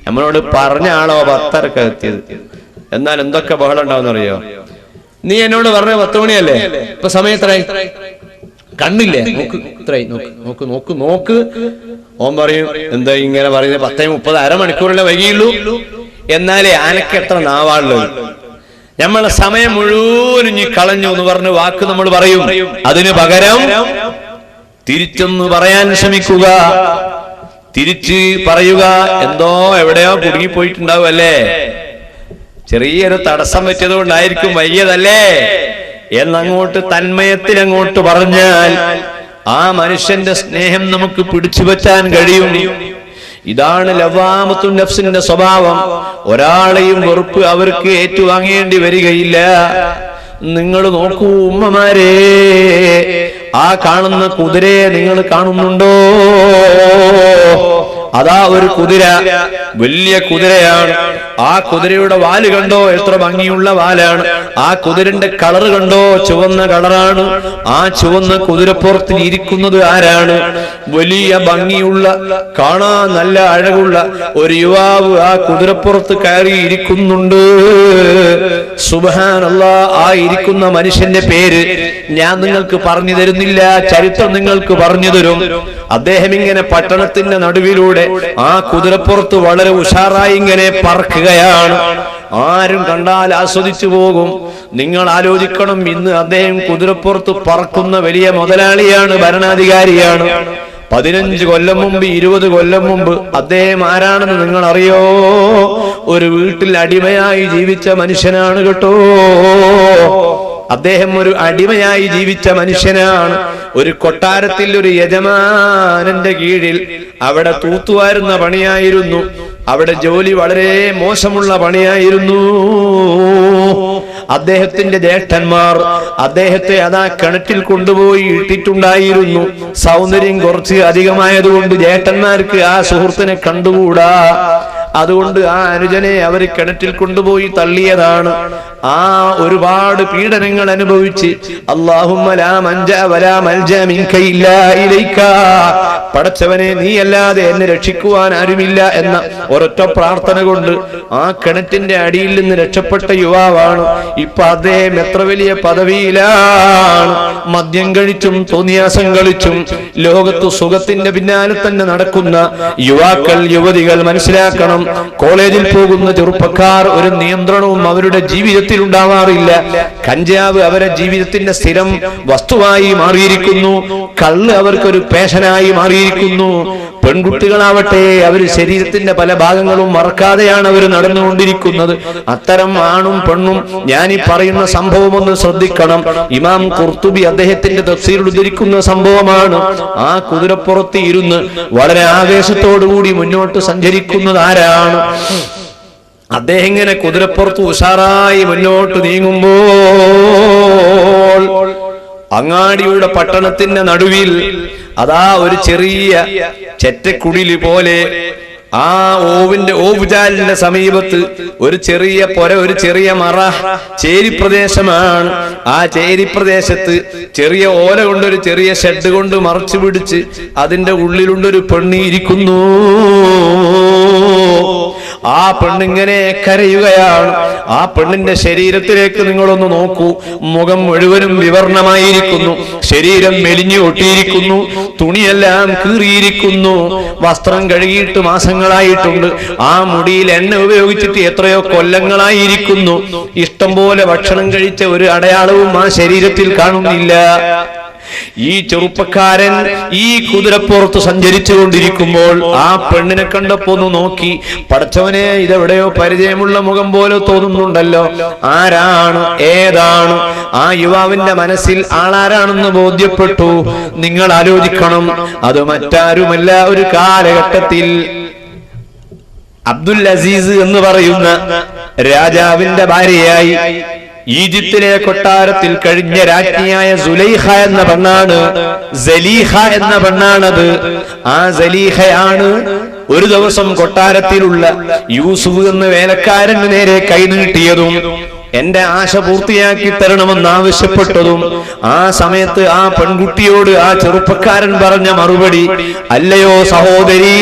നമ്മളോട് പറഞ്ഞ ആളോ 10:30 എത്തിയത്. എന്നാൽ എന്തൊക്കെ ബഹളം ഉണ്ടാവുന്ന അറിയോ? നീ എന്നോട് പറഞ്ഞ 10 മണിയല്ലേ, ഇപ്പൊ സമയം എത്രയായി? കണ്ണില്ലേ? നോക്ക്. ഓൻ പറയും എന്താ ഇങ്ങനെ പറയുന്നത്? 10:30 അരമണിക്കൂറിലെ വൈകിയുള്ളൂ. എന്നാലേ ആനക്ക് എത്ര നാവാളുള്ളത്? നമ്മളെ സമയം മുഴുവൻ കളഞ്ഞു എന്ന് പറഞ്ഞ് വാക്ക് നമ്മൾ പറയും. അതിന് പകരം തിരിച്ചൊന്ന് പറയാൻ ശ്രമിക്കുക. തിരിച്ച് പറയുക, എന്തോ എവിടെയോ കുടുങ്ങിപ്പോയിട്ടുണ്ടാവും അല്ലേ, ചെറിയൊരു തടസ്സം പറ്റിയത് കൊണ്ടായിരിക്കും വൈകിയതല്ലേ എന്നങ്ങോട്ട് തന്മയത്തിൽ അങ്ങോട്ട് പറഞ്ഞാൽ ആ മനുഷ്യന്റെ സ്നേഹം നമുക്ക് പിടിച്ചു വെച്ചാൻ കഴിയും. ഇതാണ് ലവ്വാമത്തുൻ നഫ്സിന്റെ സ്വഭാവം. ഒരാളെയും വെറുപ്പ് അവർക്ക് ഏറ്റുവാങ്ങേണ്ടി വരികയില്ല. നിങ്ങൾ നോക്കൂ ഉമ്മമാരെ, ആ കാണുന്ന കുതിരയെ നിങ്ങൾ കാണുന്നുണ്ടോ? അതാ ഒരു കുതിര, വലിയ കുതിരയാണ്. ആ കുതിരയുടെ വാല് കണ്ടോ, എത്ര ഭംഗിയുള്ള വാലാണ്. ആ കുതിരന്റെ കളർ കണ്ടോ, ചുവന്ന കളറാണ്. ആ ചുവന്ന കുതിരപ്പുറത്തിൽ ഇരിക്കുന്നത് ആരാണ്? വലിയ ഭംഗിയുള്ള, കാണാൻ നല്ല അഴകുള്ള ഒരു യുവാവ് ആ കുതിരപ്പുറത്ത് കയറി ഇരിക്കുന്നുണ്ട്. സുബ്ഹാനല്ലാഹ്. ആ ഇരിക്കുന്ന മനുഷ്യന്റെ പേര് ഞാൻ നിങ്ങൾക്ക് പറഞ്ഞു തരുന്നില്ല, ചരിത്രം നിങ്ങൾക്ക് പറഞ്ഞു തരും. അദ്ദേഹം ഇങ്ങനെ പട്ടണത്തിന്റെ നടുവിലൂടെ ആ കുതിരപ്പുറത്ത് വളരെ ഉഷാറായി ഇങ്ങനെ പറക്കുകയാണ്. ആരും കണ്ടാൽ ആസ്വദിച്ചു പോകും. നിങ്ങൾ ആലോചിക്കണം, ഇന്ന് അദ്ദേഹം കുതിരപ്പുറത്ത് പറക്കുന്ന വലിയ മുതലാളിയാണ്, ഭരണാധികാരിയാണ്. 15 കൊല്ലം മുമ്പ്, 20 കൊല്ലം മുമ്പ് അദ്ദേഹം ആരാണെന്ന് നിങ്ങൾ അറിയോ? ഒരു വീട്ടിൽ അടിമയായി ജീവിച്ച മനുഷ്യനാണ് കേട്ടോ. അദ്ദേഹം ഒരു അടിമയായി ജീവിച്ച മനുഷ്യനാണ്. ഒരു കൊട്ടാരത്തിൽ ഒരു യജമാനന്റെ കീഴിൽ അവിടെ തൂത്തുവാരുന്ന പണിയായിരുന്നു. അവിടെ ജോലി വളരെ മോശമുള്ള പണിയായിരുന്നു. അദ്ദേഹത്തിന്റെ ജ്യേഷ്ഠന്മാർ അദ്ദേഹത്തെ അതാ കിണറ്റിൽ കൊണ്ടുപോയി ഇട്ടിട്ടുണ്ടായിരുന്നു. സൗന്ദര്യം കുറച്ച് അധികമായതുകൊണ്ട് ജ്യേഷ്ഠന്മാർക്ക് ആ സുഹൃത്തിനെ കണ്ടുകൂടാ. അതുകൊണ്ട് ആ അനുജനെ അവർ കിണറ്റിൽ കൊണ്ടുപോയി തള്ളിയതാണ്. ആ ഒരുപാട് പീഡനങ്ങൾ അനുഭവിച്ച് അല്ലാഹുമ്മ ലാ മൻജഅ വലാ മൽജഅ മിൻക ഇല്ലാ ഇലൈക, പടച്ചവനെ നീയല്ലാതെ എന്നെ രക്ഷിക്കുവാൻ ആരുമില്ല എന്ന ഒരൊറ്റ പ്രാർത്ഥന കൊണ്ട് ആ കിണറ്റിന്റെ അടിയിൽ നിന്ന് രക്ഷപ്പെട്ട യുവാവാണ്. ഇപ്പൊ അദ്ദേഹം എത്ര വലിയ പദവിയിലാണ്. മദ്യം കഴിച്ചും തോന്നിയാസം കളിച്ചും ലോകത്ത് സുഖത്തിന്റെ പിന്നാലെ തന്നെ നടക്കുന്ന യുവാക്കൾ, യുവതികൾ മനസ്സിലാക്കണം, കോളേജിൽ പോകുന്ന ചെറുപ്പക്കാർ ഒരു നിയന്ത്രണവും അവരുടെ ജീവിതത്തിൽ ഉണ്ടാവാറില്ല. കഞ്ചാവ് അവരുടെ ജീവിതത്തിന്റെ സ്ഥിരം വസ്തുവായി മാറിയിരിക്കുന്നു. കള്ള് അവർക്കൊരു പേഷനായി മാറിയിരിക്കുന്നു. പെൺകുട്ടികളാവട്ടെ, അവർ ശരീരത്തിന്റെ പല ഭാഗങ്ങളും മറക്കാതെയാണ് അവർ നടന്നുകൊണ്ടിരിക്കുന്നത്. അത്തരം ആണും പെണ്ണും ഞാൻ ഈ പറയുന്ന സംഭവം ഒന്ന് ശ്രദ്ധിക്കണം. ഇമാം ഖുർത്തുബി അദ്ദേഹത്തിന്റെ തഫ്സീറിൽ ഉദ്ധരിക്കുന്ന സംഭവമാണ്. ആ കുതിരപ്പുറത്ത് ഇരുന്ന് വളരെ ആവേശത്തോടുകൂടി മുന്നോട്ട് സഞ്ചരിക്കുന്നത് ആരാണ്? അദ്ദേഹം ഇങ്ങനെ കുതിരപ്പുറത്ത് ഉഷാറായി മുന്നോട്ട് നീങ്ങുമ്പോൾ അങ്ങാടിയുടെ പട്ടണത്തിന്റെ നടുവിൽ അതാ ഒരു ചെറിയ ചെറ്റക്കുടില് പോലെ ആ ഓവുചാലിന്റെ സമീപത്ത് ഒരു ചെറിയ പൊര, ഒരു ചെറിയ മറ, ചേരിപ്രദേശമാണ്. ആ ചേരിപ്രദേശത്ത് ചെറിയ ഓല കൊണ്ടൊരു ചെറിയ ഷെഡ് കൊണ്ട് മറച്ചു പിടിച്ച് അതിന്റെ ഉള്ളിലുണ്ടൊരു പെണ്ണി ഇരിക്കുന്നു. ആ പെണ്ണിങ്ങനെ കരയുകയാണ്. ആ പെണ്ണിന്റെ ശരീരത്തിലേക്ക് നിങ്ങളൊന്ന് നോക്കൂ. മുഖം മുഴുവനും വിവർണമായിരിക്കുന്നു, ശരീരം മെലിഞ്ഞു ഒട്ടിയിരിക്കുന്നു, തുണിയെല്ലാം കീറിയിരിക്കുന്നു, വസ്ത്രം കഴുകിയിട്ട് മാസങ്ങളായിട്ടുണ്ട്, ആ മുടിയിൽ എണ്ണ ഉപയോഗിച്ചിട്ട് എത്രയോ കൊല്ലങ്ങളായിരിക്കുന്നു. ഇഷ്ടം പോലെ ഭക്ഷണം കഴിച്ച ഒരു അടയാളവും ആ ശരീരത്തിൽ കാണുന്നില്ല. ഈ ചെറുപ്പക്കാരൻ ഈ കുതിരപ്പുറത്ത് സഞ്ചരിച്ചു കൊണ്ടിരിക്കുമ്പോൾ ആ പെണ്ണിനെ കണ്ടപ്പോ ഒന്ന് നോക്കി. പടച്ചവനെ, ഇതെവിടെയോ പരിചയമുള്ള മുഖം പോലെ തോന്നുന്നുണ്ടല്ലോ. ആരാണ്, ഏതാണ്? ആ യുവാവിന്റെ മനസ്സിൽ ആളാരാണെന്ന് ബോധ്യപ്പെട്ടു. നിങ്ങൾ ആലോചിക്കണം, അത് മറ്റാരുമല്ല, ഒരു കാലഘട്ടത്തിൽ അബ്ദുൽ അസീസ് എന്ന് പറയുന്ന രാജാവിന്റെ ഭാര്യയായി ഈജിപ്തിലെ കൊട്ടാരത്തിൽ കഴിഞ്ഞ രാജ്ഞിയായ സുലൈഖ എന്ന പെണ്ണാണ്, സലീഖ എന്ന പെണ്ണാണത്. ആ സലീഖയാണ് ഒരു ദിവസം കൊട്ടാരത്തിലുള്ള യൂസുഫ് എന്ന വേലക്കാരന് നേരെ കൈനീട്ടിയതും എന്റെ ആശ പൂർത്തിയാക്കി തരണമെന്ന് ആവശ്യപ്പെട്ടതും. ആ സമയത്ത് ആ പെൺകുട്ടിയോട് ആ ചെറുപ്പക്കാരൻ പറഞ്ഞ മറുപടി, അല്ലയോ സഹോദരി,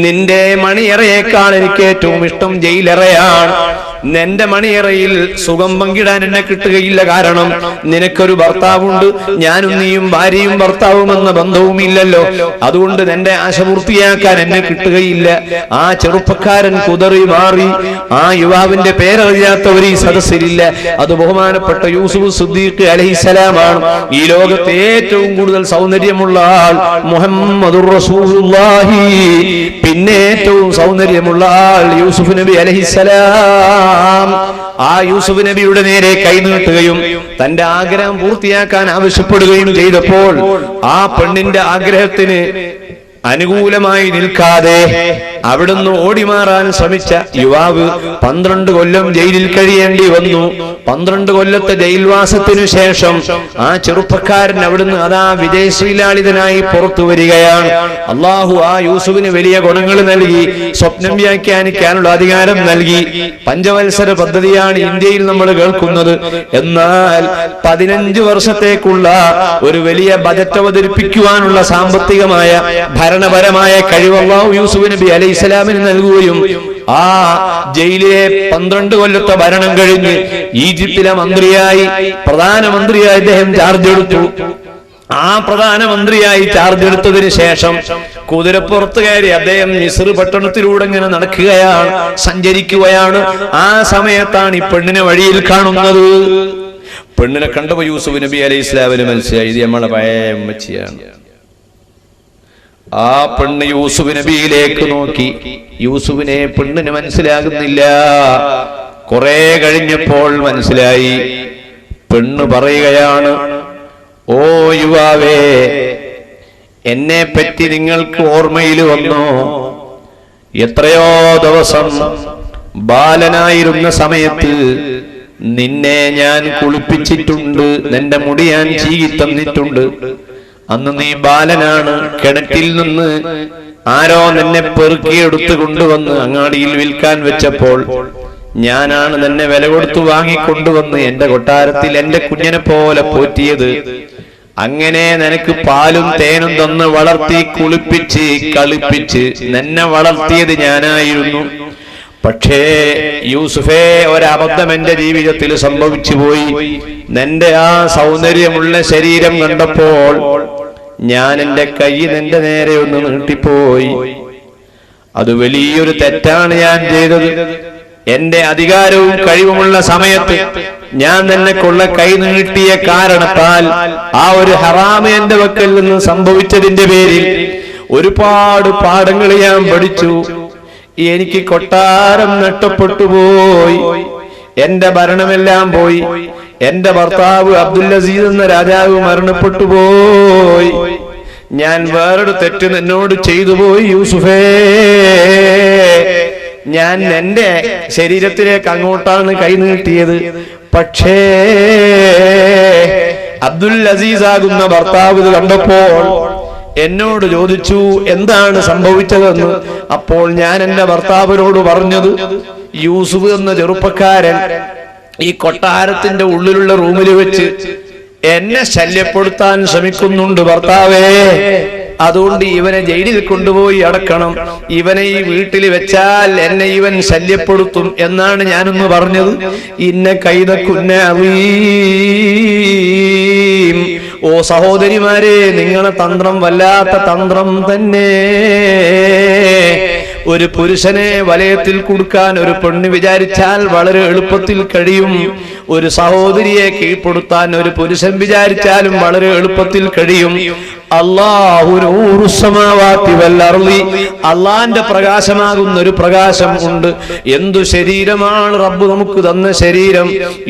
നിന്റെ മണിയറയേക്കാൾ എനിക്ക് ഏറ്റവും ഇഷ്ടം ജയിലറയാണ്. എന്റെ മണിയറയിൽ സുഖം പങ്കിടാൻ എന്നെ കിട്ടുകയില്ല. കാരണം നിനക്കൊരു ഭർത്താവുണ്ട്, ഞാനും നീയും ഭാര്യയും ഭർത്താവും എന്ന ബന്ധവും ഇല്ലല്ലോ. അതുകൊണ്ട് നിന്റെ ആശ പൂർത്തിയാക്കാൻ എന്നെ കിട്ടുകയില്ല. ആ ചെറുപ്പക്കാരൻ കുതറി മാറി. ആ യുവാവിന്റെ പേരറിയാത്തവർ ഈ സദസ്സിലില്ല. അത് ബഹുമാനപ്പെട്ട യൂസുഫ് സിദ്ദീഖ് അലൈഹിസ്സലാമാണ്. ഈ ലോകത്തെ ഏറ്റവും കൂടുതൽ സൗന്ദര്യമുള്ള ആൾ മുഹമ്മദുർ റസൂലുള്ളാഹി. പിന്നെ ഏറ്റവും സൗന്ദര്യമുള്ള ആൾ യൂസുഫ് നബി അലൈഹിസ്സലാം. ആ യൂസുഫ് നബിയുടെ നേരെ കൈനീട്ടുകയും തന്റെ ആഗ്രഹം പൂർത്തിയാക്കാൻ ആവശ്യപ്പെടുകയും ചെയ്തപ്പോൾ ആ പെണ്ണിന്റെ ആഗ്രഹത്തിന് അനുകൂലമായി നിൽക്കാതെ അവിടുന്ന് ഓടിമാറാൻ ശ്രമിച്ച യുവാവ് 12 കൊല്ലം ജയിലിൽ കഴിയേണ്ടി വന്നു. 12 കൊല്ലത്തെ ജയിൽവാസത്തിനു ശേഷം ആ ചെറുപ്പക്കാരൻ അവിടുന്ന് അതാ വിദേശീലാളിതനായി പുറത്തു വരികയാണ്. അള്ളാഹു ആ യൂസുഫിന് വലിയ ഗുണങ്ങൾ നൽകി, സ്വപ്നം വ്യാഖ്യാനിക്കാനുള്ള അധികാരം നൽകി. 5 വത്സര പദ്ധതിയാണ് ഇന്ത്യയിൽ നമ്മൾ കേൾക്കുന്നത്. എന്നാൽ 15 വർഷത്തേക്കുള്ള ഒരു വലിയ ബജറ്റ് അവതരിപ്പിക്കുവാനുള്ള സാമ്പത്തികമായ ഭരണപരമായ കഴിവ് അല്ലാഹു യൂസുഫ് നബി അലൈഹിസ്സലാമിന് നൽകുകയും ആ ജയിലിലെ 12 കൊല്ലത്തെ ഭരണം കഴിഞ്ഞ് ഈജിപ്തിലെ മന്ത്രിയായി പ്രധാനമന്ത്രിയായി അദ്ദേഹം ചാർജ് എടുത്തു. ആ പ്രധാനമന്ത്രിയായി ചാർജ് എടുത്തതിന് ശേഷം കുതിരപ്പുറത്ത് കയറി അദ്ദേഹം മിസ്ർ പട്ടണത്തിലൂടെ ഇങ്ങനെ നടക്കുകയാണ്, സഞ്ചരിക്കുകയാണ്. ആ സമയത്താണ് ഈ പെണ്ണിനെ വഴിയിൽ കാണുന്നത്. പെണ്ണിനെ കണ്ടപ്പോ യൂസുഫ് നബി അലൈഹി സ്വലാമിന് മനസ്സിലായി ഇത് നമ്മളെ പഴയ ഉമ്മച്ചിയാണ്. ആ പെണ്ണ് യൂസുഫ് നബിയിലേക്ക് നോക്കി. യൂസുഫിനെ പെണ്ണിന് മനസ്സിലാകുന്നില്ല. കുറെ കഴിഞ്ഞപ്പോൾ മനസ്സിലായി. പെണ്ണ് പറയുകയാണ്, ഓ യുവാവേ, എന്നെ പറ്റി നിങ്ങൾക്ക് ഓർമ്മയിൽ വന്നോ? എത്രയോ ദിവസം ബാലനായിരുന്ന സമയത്ത് നിന്നെ ഞാൻ കുളിപ്പിച്ചിട്ടുണ്ട്, നിന്റെ മുടി ഞാൻ ചീകി തന്നിട്ടുണ്ട്. അന്ന് നീ ബാലനാണ്. കിണറ്റിൽ നിന്ന് ആരോ നിന്നെ പെറുക്കിയെടുത്ത് കൊണ്ടുവന്ന് അങ്ങാടിയിൽ വിൽക്കാൻ വെച്ചപ്പോൾ ഞാനാണ് നിന്നെ വില കൊടുത്തു വാങ്ങിക്കൊണ്ടുവന്ന് എന്റെ കൊട്ടാരത്തിൽ എന്റെ കുഞ്ഞിനെ പോലെ പോറ്റിയത്. അങ്ങനെ നിനക്ക് പാലും തേനും തന്ന് വളർത്തി കുളിപ്പിച്ച് കളിപ്പിച്ച് നിന്നെ വളർത്തിയത് ഞാനായിരുന്നു. പക്ഷേ യൂസുഫേ, ഒരബദ്ധം എന്റെ ജീവിതത്തിൽ സംഭവിച്ചു പോയി. നിന്റെ ആ സൗന്ദര്യമുള്ള ശരീരം കണ്ടപ്പോൾ ഞാൻ എന്റെ കൈ നിന്റെ നേരെ ഒന്ന് നീട്ടിപ്പോയി. അത് വലിയൊരു തെറ്റാണ് ഞാൻ ചെയ്തത്. എന്റെ അധികാരവും കഴിവുമുള്ള സമയത്ത് ഞാൻ നിന്നെ കൊള്ള കൈ നീട്ടിയ കാരണത്താൽ ആ ഒരു ഹറാമ് എന്റെ വക്കൽ നിന്ന് സംഭവിച്ചതിന്റെ പേരിൽ ഒരുപാട് പാഠങ്ങൾ ഞാൻ പഠിച്ചു. എനിക്ക് കൊട്ടാരം നഷ്ടപ്പെട്ടു പോയി, എന്റെ ഭരണമെല്ലാം പോയി, എന്റെ ഭർത്താവ് അബ്ദുൽ അസീസ് എന്ന രാജാവ് മരണപ്പെട്ടു പോയി. ഞാൻ വേറൊരു തെറ്റ് എന്നോട് ചെയ്തു പോയി യൂസുഫേ. ഞാൻ എന്റെ ശരീരത്തിലേക്ക് അങ്ങോട്ടാണ് കൈ നീട്ടിയത്. പക്ഷേ അബ്ദുൽ അസീസ് ആകുന്ന ഭർത്താവ് ഇത് കണ്ടപ്പോൾ എന്നോട് ചോദിച്ചു എന്താണ് സംഭവിച്ചതെന്ന്. അപ്പോൾ ഞാൻ എന്റെ ഭർത്താവിനോട് പറഞ്ഞത്, യൂസുഫ് എന്ന ചെറുപ്പക്കാരൻ ഈ കൊട്ടാരത്തിന്റെ ഉള്ളിലുള്ള റൂമിൽ വെച്ച് എന്നെ ശല്യപ്പെടുത്താൻ ശ്രമിക്കുന്നുണ്ട് ഭർത്താവേ. അതുകൊണ്ട് ഇവനെ ജയിലിൽ കൊണ്ടുപോയി അടക്കണം. ഇവനെ ഈ വീട്ടിൽ വെച്ചാൽ എന്നെ ഇവൻ ശല്യപ്പെടുത്തും എന്നാണ് ഞാനൊന്ന് പറഞ്ഞത്. ഇന്ന കൈതക്കുന്ന ഓ സഹോദരിമാരെ, നിങ്ങളെ തന്ത്രം വല്ലാത്ത തന്ത്രം തന്നെ. ഒരു പുരുഷനെ വലയത്തിൽ കൊടുക്കാൻ ഒരു പെണ്ണ് വിചാരിച്ചാൽ വളരെ എളുപ്പത്തിൽ കഴിയും. ഒരു സഹോദരിയെ കീഴ്പ്പെടുത്താൻ ഒരു പുരുഷൻ വിചാരിച്ചാലും വളരെ എളുപ്പത്തിൽ കഴിയും. അള്ളാന്റെ പ്രകാശമാകുന്ന ഒരു പ്രകാശം ഉണ്ട്. എന്തു ശരീരമാണ് റബ്ബ് നമുക്ക് തന്ന ശരീരം!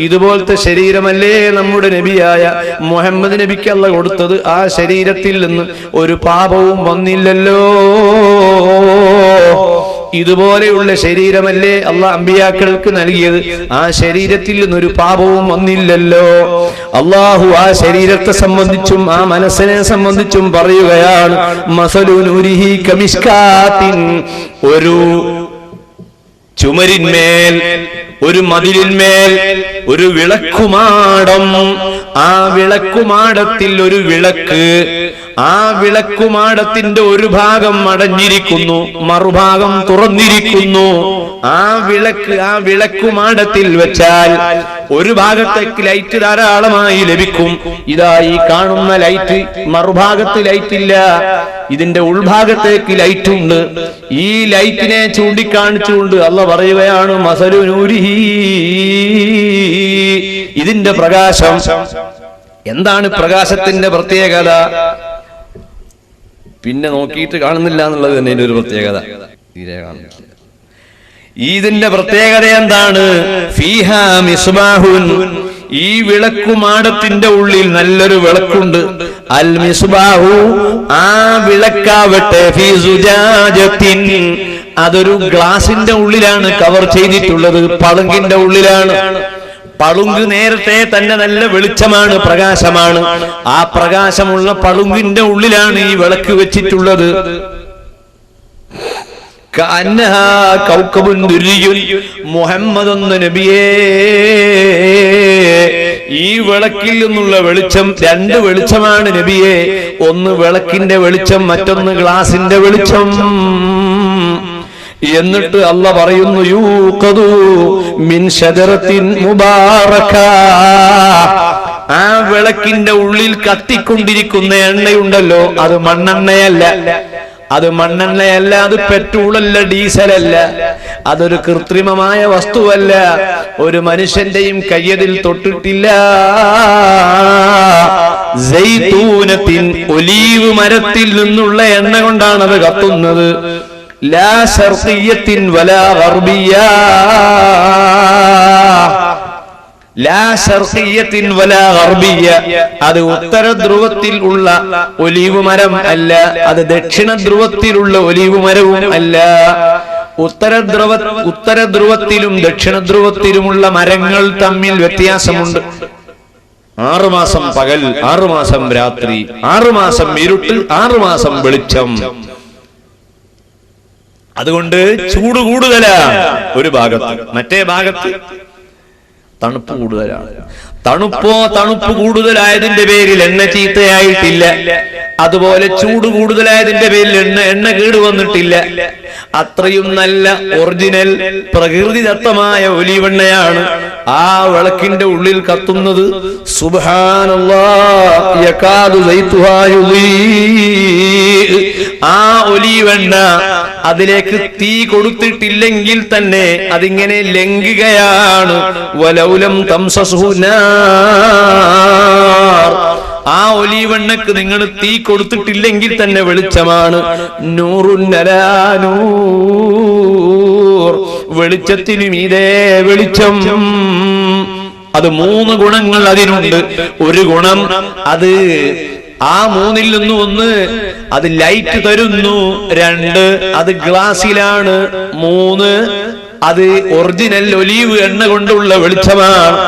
ഇതുപോലത്തെ ശരീരമല്ലേ നമ്മുടെ നബിയായ മുഹമ്മദ് നബിക്ക് അല്ലാഹ് കൊടുത്തത്. ആ ശരീരത്തിൽ നിന്ന് ഒരു പാപവും വന്നില്ലല്ലോ. ഇതുപോലെയുള്ള ശരീരമല്ലേ അള്ളാഹ് അമ്പിയാക്കൾക്ക് നൽകിയത്. ആ ശരീരത്തിൽ നിന്നൊരു പാപവും വന്നില്ലല്ലോ. അള്ളാഹു ആ ശരീരത്തെ സംബന്ധിച്ചും ആ മനസ്സിനെ സംബന്ധിച്ചും പറയുകയാണ്, മസലു നൂരിഹി കമിഷ്കാത്തിൻ, ഒരു ചുമരിന്മേൽ, ഒരു മതിലിന്മേൽ ഒരു വിളക്കുമാടം. ആ വിളക്കുമാടത്തിൽ ഒരു വിളക്ക്. ആ വിളക്കുമാടത്തിന്റെ ഒരു ഭാഗം അടഞ്ഞിരിക്കുന്നു, മറുഭാഗം തുറന്നിരിക്കുന്നു. ആ വിളക്കുമാടത്തിൽ വെച്ചാൽ ഒരു ഭാഗത്തേക്ക് ലൈറ്റ് ധാരാളമായി ലഭിക്കും. ഇതാ ഈ കാണുന്ന ലൈറ്റ്, മറുഭാഗത്ത് ലൈറ്റ് ഇല്ല, ഇതിന്റെ ഉൾഭാഗത്തേക്ക് ലൈറ്റ് ഉണ്ട്. ഈ ലൈറ്റിനെ ചൂണ്ടിക്കാണിച്ചുകൊണ്ട് അല്ലാഹ് പറയുകയാണ്, മസലു നൂരിഹി, ഇതിന്റെ പ്രകാശം. എന്താണ് പ്രകാശത്തിന്റെ പ്രത്യേകത? പിന്നെ നോക്കിയിട്ട് കാണുന്നില്ല എന്നുള്ളത് തന്നെ ഒരു പ്രത്യേകത. തീരെ കാണുന്നില്ല. ഇതിന്റെ പ്രത്യേകത എന്താണ്? ഫീഹാ മിസ്ബാഹുൻ, ഈ വിളക്കുമാടത്തിന്റെ ഉള്ളിൽ നല്ലൊരു വിളക്കുണ്ട്. അൽ മിസ്ബാഹു, ആ വിളക്കാവട്ടെ ഫീ സുജാജത്തിൻ, അതൊരു ഗ്ലാസിന്റെ ഉള്ളിലാണ് കവർ ചെയ്തിട്ടുള്ളത്, പളുങ്കിന്റെ ഉള്ളിലാണ്. പളുങ്ക് നേരത്തെ തന്നെ നല്ല വെളിച്ചമാണ്, പ്രകാശമാണ്. ആ പ്രകാശമുള്ള പളുങ്കിന്റെ ഉള്ളിലാണ് ഈ വിളക്ക് വെച്ചിട്ടുള്ളത്. മുഹമ്മദ് നബിയേ, ഈ വിളക്കിൽ നിന്നുള്ള വെളിച്ചം രണ്ട് വെളിച്ചമാണ് നബിയേ. ഒന്ന് വിളക്കിന്റെ വെളിച്ചം, മറ്റൊന്ന് ഗ്ലാസിന്റെ വെളിച്ചം. എന്നിട്ട് അല്ലാഹ് പറയുന്നു, യൂഖദു മിൻ ഷജറത്തിൻ മുബാറക. ആ വിളക്കിന്റെ ഉള്ളിൽ കത്തിക്കൊണ്ടിരിക്കുന്ന എണ്ണയുണ്ടല്ലോ, അത് മണ്ണെണ്ണയല്ല, അത് മണ്ണെണ്ണയല്ല, അത് പെട്രോളല്ല, ഡീസലല്ല, അതൊരു കൃത്രിമമായ വസ്തുവല്ല, ഒരു മനുഷ്യന്റെയും കയ്യതിൽ തൊട്ടിട്ടില്ല. സൈതൂനത്തിൻ, ഒലീവ് മരത്തിൽ നിന്നുള്ള എണ്ണ കൊണ്ടാണ് അത് കത്തുന്നത്. ലാ ശർഖിയ്യത്തിൻ വലാ ഗർബിയ്യ, ലാ ശർഖിയ്യത്തിൻ വലാ ഗർബിയ്യ, അത് ഉത്തര ധ്രുവത്തിൽ ഉള്ള ഒലീവ് മരം അല്ല, അത് ദക്ഷിണ ധ്രുവത്തിലുള്ള ഒലീവ് മരവും അല്ല. ഉത്തര ധ്രുവത്തിലും ദക്ഷിണ ധ്രുവത്തിലുമുള്ള മരങ്ങൾ തമ്മിൽ വ്യത്യാസമുണ്ട്. 6 മാസം പകൽ, 6 മാസം രാത്രി, 6 മാസം ഇരുട്ട്, 6 മാസം വെളിച്ചം. അതുകൊണ്ട് ചൂട് കൂടുതലാണ് ഒരു ഭാഗത്ത്, മറ്റേ ഭാഗത്ത് തണുപ്പ് കൂടുതലാണ്. തണുപ്പ് കൂടുതലായതിന്റെ പേരിൽ എണ്ണ ചീത്തയായിട്ടില്ല. അതുപോലെ ചൂട് കൂടുതലായതിന്റെ പേരിൽ എണ്ണ കേടുവന്നിട്ടില്ല. അത്രയും നല്ല ഒറിജിനൽ പ്രകൃതിദത്തമായ ഒലിവെണ്ണയാണ് ആ വിളക്കിന്റെ ഉള്ളിൽ കത്തുന്നത്. സുബ്ഹാനല്ലാഹ്, യകാദു സൈതുഹാ യുളീ. ആ ഒലിവെണ്ണ അതിലേക്ക് തീ കൊടുത്തിട്ടില്ലെങ്കിൽ തന്നെ അതിങ്ങനെ ലംഘിക്കുകയാണ്. വലൗലം തംസസ്ഹു നാർ. ആ ഒലീവെണ്ണക്ക് നിങ്ങൾ തീ കൊടുത്തിട്ടില്ലെങ്കിൽ തന്നെ വെളിച്ചമാണ്. നൂറുൻ അലാ നൂർ, വെളിച്ചത്തിനും ഇതേ വെളിച്ചം. അത് 3 ഗുണങ്ങൾ അതിനുണ്ട്. ഒരു ഗുണം, അത് ആ 3-ൽ നിന്ന് 1 അത് ലൈറ്റ് തരുന്നു. 2 അത് ഗ്ലാസിലാണ്. 3 അത് ഒറിജിനൽ ഒലീവ് എണ്ണ കൊണ്ടുള്ള വെളിച്ചമാണ്.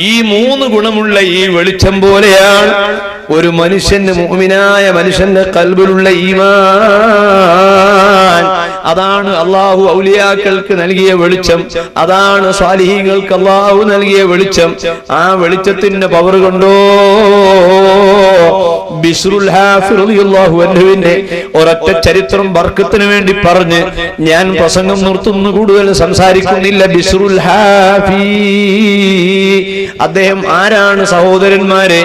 ഈ 3 ഗുണമുള്ള ഈ വെളിച്ചം പോലെയാണ് ഒരു മനുഷ്യന്, മുഅ്മിനായ മനുഷ്യന്റെ ഖൽബിലുള്ള ഈമാൻ. അതാണ് അല്ലാഹു ഔലിയാക്കൾക്ക് നൽകിയ വെളിച്ചം, അതാണ് സ്വാലിഹീങ്ങൾക്ക് അല്ലാഹു നൽകിയ വെളിച്ചം. ആ വെളിച്ചത്തിന്റെ പവർ കൊണ്ടോ ബിശ്റുൽ ഹാഫി റളിയല്ലാഹു അൻഹുവിന്റെ ഒരൊറ്റ ചരിത്രം ബർക്കത്തിന് വേണ്ടി പറഞ്ഞ് ഞാൻ പ്രസംഗം നിർത്തുന്നു, കൂടുതൽ സംസാരിക്കുന്നില്ല. ബിശ്റുൽ ഹാഫി അദ്ദേഹം ആരാണ് സഹോദരന്മാരെ?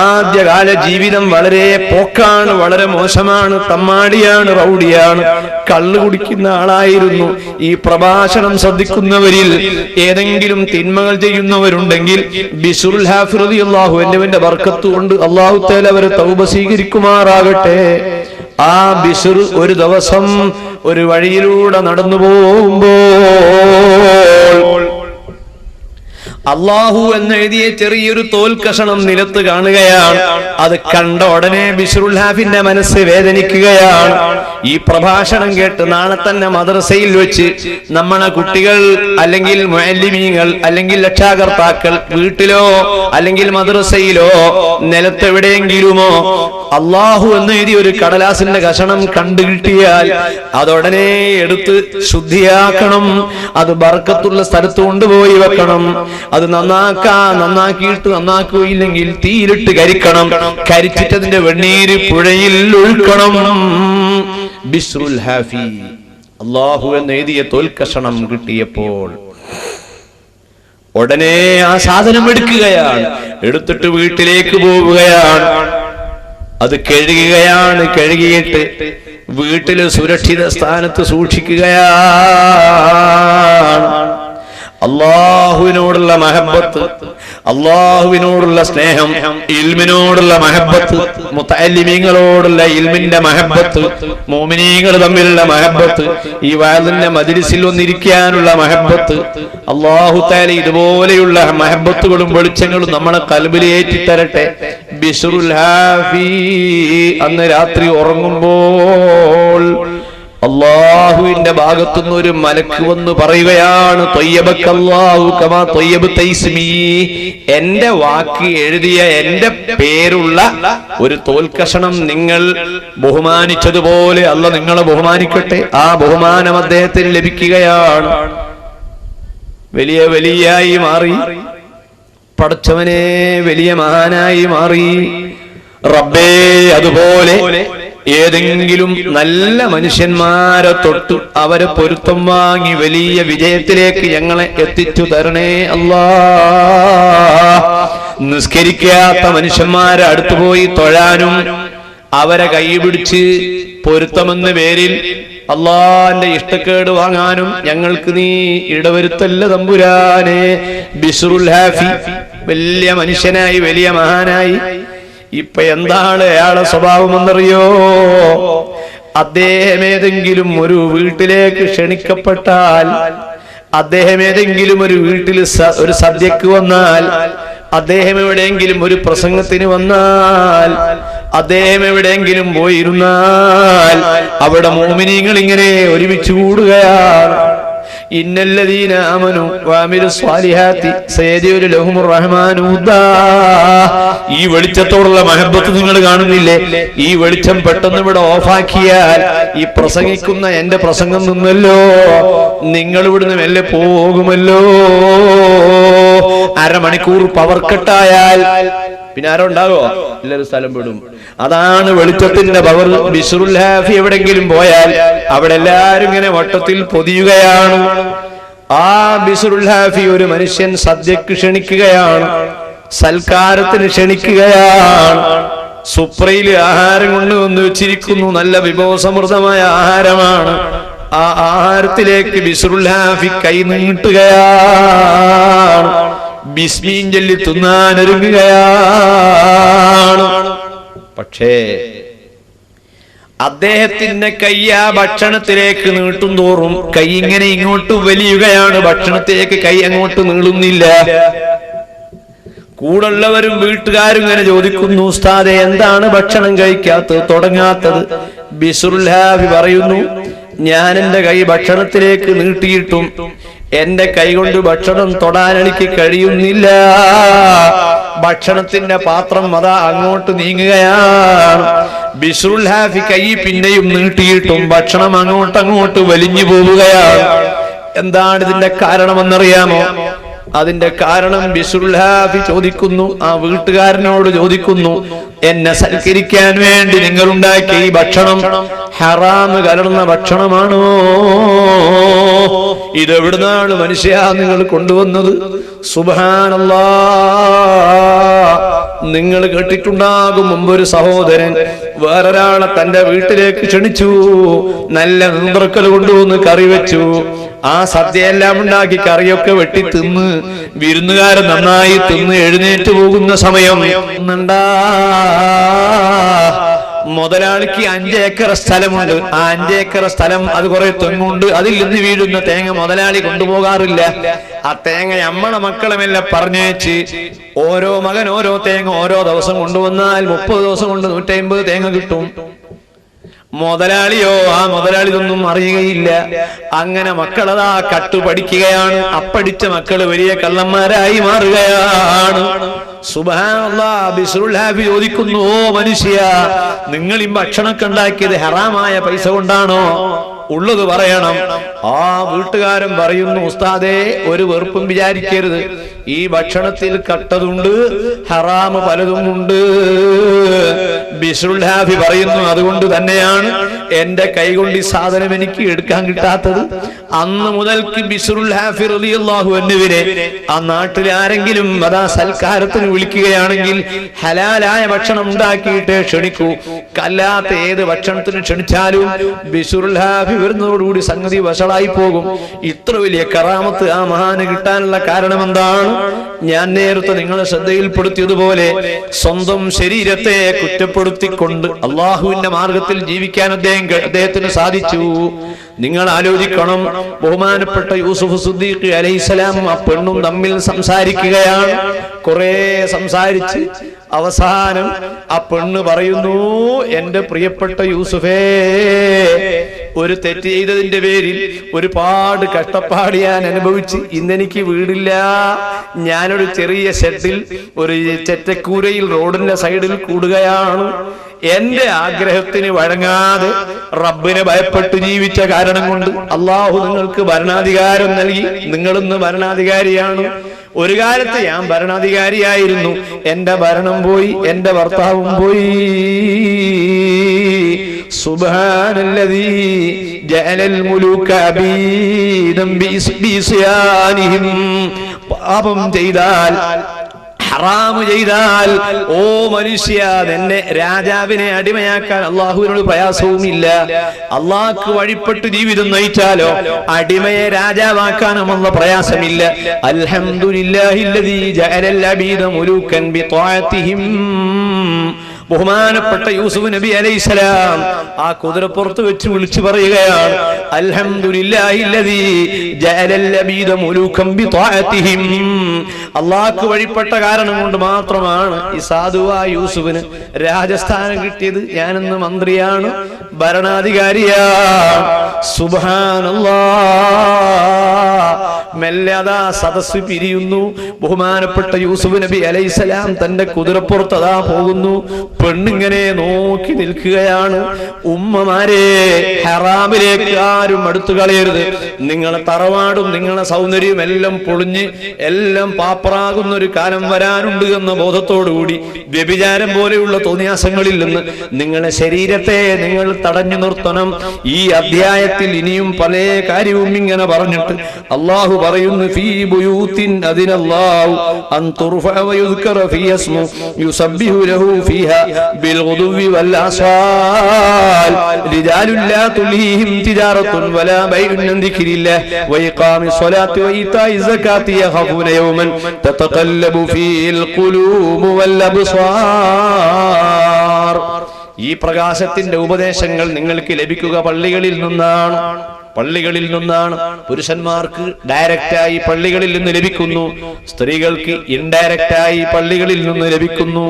ആദ്യകാല ജീവിതം വളരെ പോക്കാണ്, വളരെ മോശമാണ്, തമ്മാടിയാണ്, റൗഡിയാണ്, കള്ളു കുടിക്കുന്ന ആളായിരുന്നു. ഈ പ്രഭാഷണം ശ്രദ്ധിക്കുന്നവരിൽ ഏതെങ്കിലും തിന്മകൾ ചെയ്യുന്നവരുണ്ടെങ്കിൽ ബിശ്റുൽ ഹാഫി റളിയല്ലാഹു അൻഹുവിന്റെ ബർക്കത്ത് കൊണ്ട് അല്ലാഹു തആല അവരെ തൗബ സ്വീകരിക്കുമാറാകട്ടെ. ആ ബിശ്ർ ഒരു ദിവസം ഒരു വഴിയിലൂടെ നടന്നു പോകുമ്പോൾ അല്ലാഹു എന്നെഴുതിയ ചെറിയൊരു തോൽ കഷണം നിലത്ത് കാണുകയാണ്. അത് കണ്ട ഉടനെ ബിശ്റുൽ ഹാഫിന്റെ മനസ്സ് വേദനിക്കുകയാണ്. ഈ പ്രഭാഷണം കേട്ട് നാളെ തന്നെ മദ്രസയിൽ വെച്ച് നമ്മളെ കുട്ടികൾ അല്ലെങ്കിൽ മുഅല്ലിമീങ്ങൾ അല്ലെങ്കിൽ രക്ഷാകർത്താക്കൾ വീട്ടിലോ അല്ലെങ്കിൽ മദ്രസയിലോ നിലത്തെവിടെയെങ്കിലുമോ അല്ലാഹു എന്നെഴുതിയ ഒരു കടലാസിന്റെ കഷണം കണ്ടു കിട്ടിയാൽ അതുടനെ എടുത്ത് ശുദ്ധിയാക്കണം. അത് ബർക്കത്തുള്ള സ്ഥലത്ത് കൊണ്ടുപോയി വെക്കണം. അത് നന്നാക്കിയിട്ട് നന്നാക്കുകയില്ലെങ്കിൽ തീയിലിട്ട് കരിക്കണം. കരിച്ചിട്ടതിന്റെ വെണ്ണീര് പുഴയിൽ ഒഴുക്കണം. ബിശ്റുൽ ഹാഫി അല്ലാഹു എന്നെഴുതിയ തോൽക്കഷണം കിട്ടിയപ്പോൾ ഉടനെ ആ സാധനം എടുക്കുകയാണ്, എടുത്തിട്ട് വീട്ടിലേക്ക് പോവുകയാണ്. അത് കഴുകുകയാണ്. കഴുകിയിട്ട് വീട്ടില് സുരക്ഷിത സ്ഥാനത്ത് സൂക്ഷിക്കുകയാണ്. അല്ലാഹുവിനോടുള്ള മഹബ്ബത്ത്, അല്ലാഹുവിനോടുള്ള സ്നേഹം, ഇൽമിനോടുള്ള മഹബ്ബത്ത്, മുതഅല്ലിമീങ്ങളോടുള്ള ഇൽമിന്റെ മഹബ്ബത്ത്, മുഅ്മിനീങ്ങൾ തമ്മിലുള്ള മഹബ്ബത്ത്, ഈ വഅദിന്റെ മജ്ലിസിൽ വന്നിരിക്കാനുള്ള മഹബ്ബത്ത്, അല്ലാഹു തആല ഇതുപോലെയുള്ള മഹബ്ബത്തുകളും വെളിച്ചങ്ങളും നമ്മളെ ഖൽബിലേറ്റി തരട്ടെ. ബിശ്റുൽ ഹാഫി അന്ന് രാത്രി ഉറങ്ങുമ്പോൾ അള്ളാഹുവിന്റെ ഭാഗത്തുനിന്ന് ഒരു മലക്ക് വന്ന് പറയുകയാണ്, ത്വയ്യബക്കല്ലാഹു കമാ ത്വയ്യബത ഇസ്മീ, എന്റെ വാക്ക് എഴുതിയ എന്റെ പേരുള്ള ഒരു തോൽക്കഷണം നിങ്ങൾ ബഹുമാനിച്ചതുപോലെ അല്ലാഹ് നിങ്ങളെ ബഹുമാനിക്കട്ടെ. ആ ബഹുമാനം അദ്ദേഹത്തിന് ലഭിക്കുകയാണ്. വലിയ വലിയായി മാറി, പടച്ചവനെ വലിയ മഹാനായി മാറി. റബ്ബേ, അതുപോലെ ഏതെങ്കിലും നല്ല മനുഷ്യന്മാരെ തൊട്ട് അവരെ പൊരുത്തം വാങ്ങി വലിയ വിജയത്തിലേക്ക് ഞങ്ങളെ എത്തിച്ചു തരണേ അല്ലാ. നിസ്കരിക്കാത്ത മനുഷ്യന്മാരെ അടുത്തുപോയി തൊഴാനും അവരെ കൈപിടിച്ച് പൊരുത്തമെന്ന പേരിൽ അള്ളാന്റെ ഇഷ്ടക്കേട് വാങ്ങാനും ഞങ്ങൾക്ക് നീ ഇടവരുത്തല്ല തമ്പുരാനെ. ബിശ്റുൽ ഹാഫി വലിയ മനുഷ്യനായി, വലിയ മഹാനായി. ഇപ്പൊ എന്താണ് അയാളെ സ്വഭാവം എന്നറിയോ? അദ്ദേഹം ഏതെങ്കിലും ഒരു വീട്ടിലേക്ക് ക്ഷണിക്കപ്പെട്ടാൽ, അദ്ദേഹം ഏതെങ്കിലും ഒരു വീട്ടിൽ ഒരു സദ്യക്ക് വന്നാൽ, അദ്ദേഹം എവിടെയെങ്കിലും ഒരു പ്രസംഗത്തിന് വന്നാൽ, അദ്ദേഹം എവിടെയെങ്കിലും പോയിരുന്നാൽ അവിടെ മുഅ്മിനീങ്ങൾ ഇങ്ങനെ ഒരുമിച്ച് കൂടുകയാണ്. ഇന്നല്ലദീന ആമനു വഅമിലുസ് സ്വാലിഹാത്തി സയജഅലു ലഹുമുർ റഹ്മാനു വദ്ദാ. ഈ വെളിച്ചത്തോടുള്ള മഹബത്ത് നിങ്ങൾ കാണുന്നില്ലേ? ഈ വെളിച്ചം പെട്ടെന്ന് ഇവിടെ ഓഫാക്കിയാൽ ഈ പ്രസംഗിക്കുന്ന എന്റെ പ്രസംഗം നിന്നല്ലോ, നിങ്ങൾ ഇവിടുന്ന് മെല്ലെ പോകുമല്ലോ. അരമണിക്കൂർ പവർ കട്ടായാൽ പിന്നെ ആരോ ഉണ്ടാകോ? എല്ലാവരും സ്ഥലം വിടും. അതാണ് വെളിച്ചത്തിന്റെ പവർ. ബിശ്റുൽ ഹാഫി എവിടെങ്കിലും പോയാൽ അവിടെ എല്ലാരും ഇങ്ങനെ വട്ടത്തിൽ പൊതിയുകയാണ്. ആ ബിശ്റുൽ ഹാഫി ഒരു മനുഷ്യൻ സദ്യക്ക് ക്ഷണിക്കുകയാണ്, സൽക്കാരത്തിന് ക്ഷണിക്കുകയാണ്. സുപ്രയില് ആഹാരം കൊണ്ടുവന്ന് വെച്ചിരിക്കുന്നു, നല്ല വിഭവസമൃദ്ധമായ ആഹാരമാണ്. ആ ആഹാരത്തിലേക്ക് ബിശ്റുൽ ഹാഫി കൈ നീട്ടുകയാണ്, ബിസ്മീൻ ചൊല്ലി തിന്നാനൊരുങ്ങുകയാണ്. പക്ഷേ അദ്ദേഹത്തിന്റെ കൈ ആ ഭക്ഷണത്തിലേക്ക് നീട്ടും തോറും കൈ ഇങ്ങനെ ഇങ്ങോട്ട് വലിയുകയാണ്, ഭക്ഷണത്തിലേക്ക് കൈ അങ്ങോട്ട് നീളുന്നില്ല. കൂടുള്ളവരും വീട്ടുകാരും ഇങ്ങനെ ചോദിക്കുന്നു, ഉസ്താദേ എന്താണ് ഭക്ഷണം കഴിക്കാത്തത്, തുടങ്ങാത്തത്? ബിശ്റുൽ ഹാഫി പറയുന്നു, ഞാൻ എന്റെ കൈ ഭക്ഷണത്തിലേക്ക് നീട്ടിയിട്ടും എന്റെ കൈ കൊണ്ട് ഭക്ഷണം തൊടാൻ എനിക്ക് കഴിയുന്നില്ല. ഭക്ഷണത്തിന്റെ പാത്രം അതാ അങ്ങോട്ട് നീങ്ങുകയാണ്. ബിശ്റുൽ ഹാഫി കൈ പിന്നെയും നീട്ടിയിട്ടും ഭക്ഷണം അങ്ങോട്ടങ്ങോട്ട് വലിഞ്ഞു പോവുകയാണ്. എന്താണ് ഇതിന്റെ കാരണമെന്നറിയാമോ? അതിന്റെ കാരണം ബിശ്റുൽ ഹാഫി ചോദിക്കുന്നു, ആ വീട്ടുകാരനോട് ചോദിക്കുന്നു, എന്നെ സൽക്കരിക്കാൻ വേണ്ടി നിങ്ങൾ ഉണ്ടാക്കിയ ഈ ഭക്ഷണം ഹറാം കലർന്ന ഭക്ഷണമാണോ? ഇതെവിടുന്നാണ് മനുഷ്യ നിങ്ങൾ കൊണ്ടുവന്നത്? സുബ്ഹാനല്ലാഹ്. നിങ്ങൾ കേട്ടിട്ടുണ്ടാകും, മുമ്പൊരു സഹോദരൻ വേറൊരാളെ തന്റെ വീട്ടിലേക്ക് ക്ഷണിച്ചു, നല്ല നീന്തർക്കൽ കൊണ്ടുവന്ന് കറി വെച്ചു. ആ സദ്യയെല്ലാം ഉണ്ടാക്കി കറിയൊക്കെ വെട്ടി തിന്ന് വിരുന്നുകാരൻ നന്നായി തിന്ന് എഴുന്നേറ്റ് പോകുന്ന സമയം മുതലാളിക്ക് 5 ഏക്കർ സ്ഥലമുണ്ട്. ആ 5 ഏക്കർ സ്ഥലം അത് കുറെ തെങ്ങുണ്ട്. അതിൽ നിന്ന് വീഴുന്ന തേങ്ങ മുതലാളി കൊണ്ടുപോകാറില്ല. ആ തേങ്ങ നമ്മളെ മക്കളുമെല്ലാം പറഞ്ഞേച്ച് ഓരോ മകൻ ഓരോ തേങ്ങ ഓരോ ദിവസം കൊണ്ടുവന്നാൽ 30 ദിവസം കൊണ്ട് 150 തേങ്ങ കിട്ടും. മുതലാളിയോ ആ മുതലാളി ഇതൊന്നും അറിയുകയില്ല. അങ്ങനെ മക്കളതാ കട്ടുപഠിക്കുകയാണ്. അപ്പടിച്ച മക്കള് വലിയ കള്ളന്മാരായി മാറുകയാണ്. സുബ്ഹാനല്ലാഹ്. ബിശ്റുൽ ഹാഫി ചോദിക്കുന്നു, ഓ മനുഷ്യ, നിങ്ങൾ ഈ ഭക്ഷണമൊക്കെ ഉണ്ടാക്കിയത് ഹറാമായ പൈസ കൊണ്ടാണോ? ഉള്ളത് പറയണം. ആ വീട്ടുകാരൻ പറയുന്നു, ഉസ്താദേ ഒരു വെറുപ്പും വിചാരിക്കരുത്, ഈ ഭക്ഷണത്തിൽ കട്ടതുണ്ട്, ഹറാമ് പലതും ഉണ്ട്. ബിശ്റുൽ ഹാഫി പറയുന്നു, അതുകൊണ്ട് തന്നെയാണ് എന്റെ കൈകൊണ്ട് ഈ സാധനം എനിക്ക് എടുക്കാൻ കിട്ടാത്തത്. അന്ന് മുതൽക്ക് ബിശ്റുൽ ഹാഫി റളിയല്ലാഹു അൻഹുവിനെ ആ നാട്ടിൽ ആരെങ്കിലും അതാ സൽക്കാരത്തിന് വിളിക്കുകയാണെങ്കിൽ ഹലാലായ ഭക്ഷണം ഉണ്ടാക്കിയിട്ട് ക്ഷണിക്കൂ. കല്ലാത്ത ഏത് ഭക്ഷണത്തിന് ക്ഷണിച്ചാലും ബിശ്റുൽ ഹാഫി വരുന്നതോടുകൂടി സംഗതി വഷളായി പോകും. ഇത്ര വലിയ കറാമത്ത് ആ മഹാന് കിട്ടാനുള്ള കാരണം എന്താണ്? ഞാൻ നേരത്തെ നിങ്ങളെ ശ്രദ്ധയിൽപ്പെടുത്തിയതുപോലെ സ്വന്തം ശരീരത്തെ കുറ്റപ്പെടുത്തിക്കൊണ്ട് അള്ളാഹുവിന്റെ മാർഗത്തിൽ ജീവിക്കാൻ അദ്ദേഹത്തിന് സാധിച്ചു. നിങ്ങൾ ആലോചിക്കണം, ബഹുമാനപ്പെട്ട യൂസുഫ് സിദ്ദീഖ് അലൈഹിസ്സലാം ആ പെണ്ണും തമ്മിൽ സംസാരിക്കുകയാണ്. കുറെ സംസാരിച്ച് അവസാനം ആ പെണ്ണ് പറയുന്നു, എന്റെ പ്രിയപ്പെട്ട യൂസുഫേ, ഒരു തെറ്റ് ചെയ്തതിന്റെ പേരിൽ ഒരുപാട് കഷ്ടപ്പാട് ഞാൻ അനുഭവിച്ച് ഇന്നെനിക്ക് വീടില്ല. ഞാനൊരു ചെറിയ ഷെഡിൽ ഒരു ചെറ്റക്കൂരയിൽ റോഡിന്റെ സൈഡിൽ കൂടുകയാണ്. എന്റെ ആഗ്രഹത്തിന് വഴങ്ങാതെ റബ്ബിനെ ഭയപ്പെട്ട് ജീവിച്ച കാരണം കൊണ്ട് അള്ളാഹു നിങ്ങൾക്ക് ഭരണാധികാരം നൽകി. നിങ്ങളിന്ന് ഭരണാധികാരിയാണ്. ഒരു കാലത്ത് ഞാൻ ഭരണാധികാരിയായിരുന്നു. എന്റെ ഭരണം പോയി, എന്റെ ഭർത്താവും പോയി. സുബ്ഹാനല്ലദീ ജഅലൽ മുലൂക അബീദൻ ബിഇസ്യാനിഹിം. പാപം ചെയ്താൽ, ഹറാമ് ചെയ്താൽ, ഓ മനുഷ്യ, എന്നെ രാജാവിനെ അടിമയാക്കാൻ അള്ളാഹുവിനോട് പ്രയാസവുമില്ല. അള്ളാഹ്ക്ക് വഴിപ്പെട്ട് ജീവിതം നയിച്ചാലോ അടിമയെ രാജാവാക്കാനുമുള്ള പ്രയാസമില്ല. അൽഹംദുലില്ലാഹില്ലദീ ജഅലൽ അബീദ മുലൂകൻ ബിത്വാഅതിഹിം. ബഹുമാനപ്പെട്ട യൂസുഫ് നബി അലൈഹിസ്സലാം ആ കുതിരപ്പുറത്ത് വെച്ച് വിളിച്ചു പറയുകയാണ്, അൽഹംദുലില്ലാഹില്ലദീ ജഅലൽ അബീദ മുലൂകൻ ബിത്വാഅതിഹിം. അല്ലാഹുക്ക് വഴിപ്പെട്ട കാരണം കൊണ്ട് മാത്രമാണ് ഈ സാധുവായ യൂസുഫിന് രാജസ്ഥാനം കിട്ടിയത്. ഞാനിന്ന് മന്ത്രിയാണ്, ഭരണാധികാരിയാണ്. സുബ്ഹാനല്ലാഹ്. മെല്ലെ അതാ സദസ്സ് പിരിയുന്നു. ബഹുമാനപ്പെട്ട യൂസുഫ് നബി അലൈഹിസ്സലാം തന്റെ കുതിരപ്പുറത്ത് അതാ പോകുന്നു. പെണ്ണിങ്ങനെ നോക്കി നിൽക്കുകയാണ്. ഉമ്മമാരെ, ഹറാമിലേക്ക് ആരും അടുത്തു കളയരുത്. നിങ്ങളെ തറവാടും നിങ്ങളെ സൗന്ദര്യവും എല്ലാം പൊളിഞ്ഞ് എല്ലാം പാപ്പറാകുന്ന ഒരു കാലം വരാനുണ്ട് എന്ന ബോധത്തോടുകൂടി വ്യഭിചാരം പോലെയുള്ള തോന്നിയാസങ്ങളിൽ നിന്ന് നിങ്ങളെ ശരീരത്തെ നിങ്ങൾ തടഞ്ഞു നിർത്തണം. ഈ അധ്യായത്തിൽ ഇനിയും പല കാര്യവും ഇങ്ങനെ പറഞ്ഞിട്ട് അള്ളാഹു പറയുന്നു, ഫീ ബുയൂത്തിൻ അദിനല്ലാഹു അൻ തുർഫഅ വയുദ്കറ ഫീ ഇസ്മു യുസബ്ബിഹു ലഹു ഫീഹാ ബിൽഗുദുവി വൽ ആസാൽ റിജാലുൻ ലാ തുൽഹിഹിം തിജാറത്തുൻ വലാ ബൈഉൻ അൻ ദിക്രില്ലാഹി വഇഖാമിസ് സ്വലാത്തി വഇതാഇ സകാത്തി യഖഫൂന യൗമൻ തതഖല്ലബു ഫീൽ ഖുലൂബു വൽ അബ്സാർ. ഈ പ്രകാശത്തിന്റെ ഉപദേശങ്ങൾ നിങ്ങൾക്ക് ലഭിക്കുക പള്ളികളിൽ നിന്നാണ്. പള്ളികളിൽ നിന്നാണ്. പുരുഷന്മാർക്ക് ഡയറക്റ്റായി പള്ളികളിൽ നിന്ന് ലഭിക്കുന്നു, സ്ത്രീകൾക്ക് ഇൻഡയറക്റ്റായി പള്ളികളിൽ നിന്ന് ലഭിക്കുന്നു.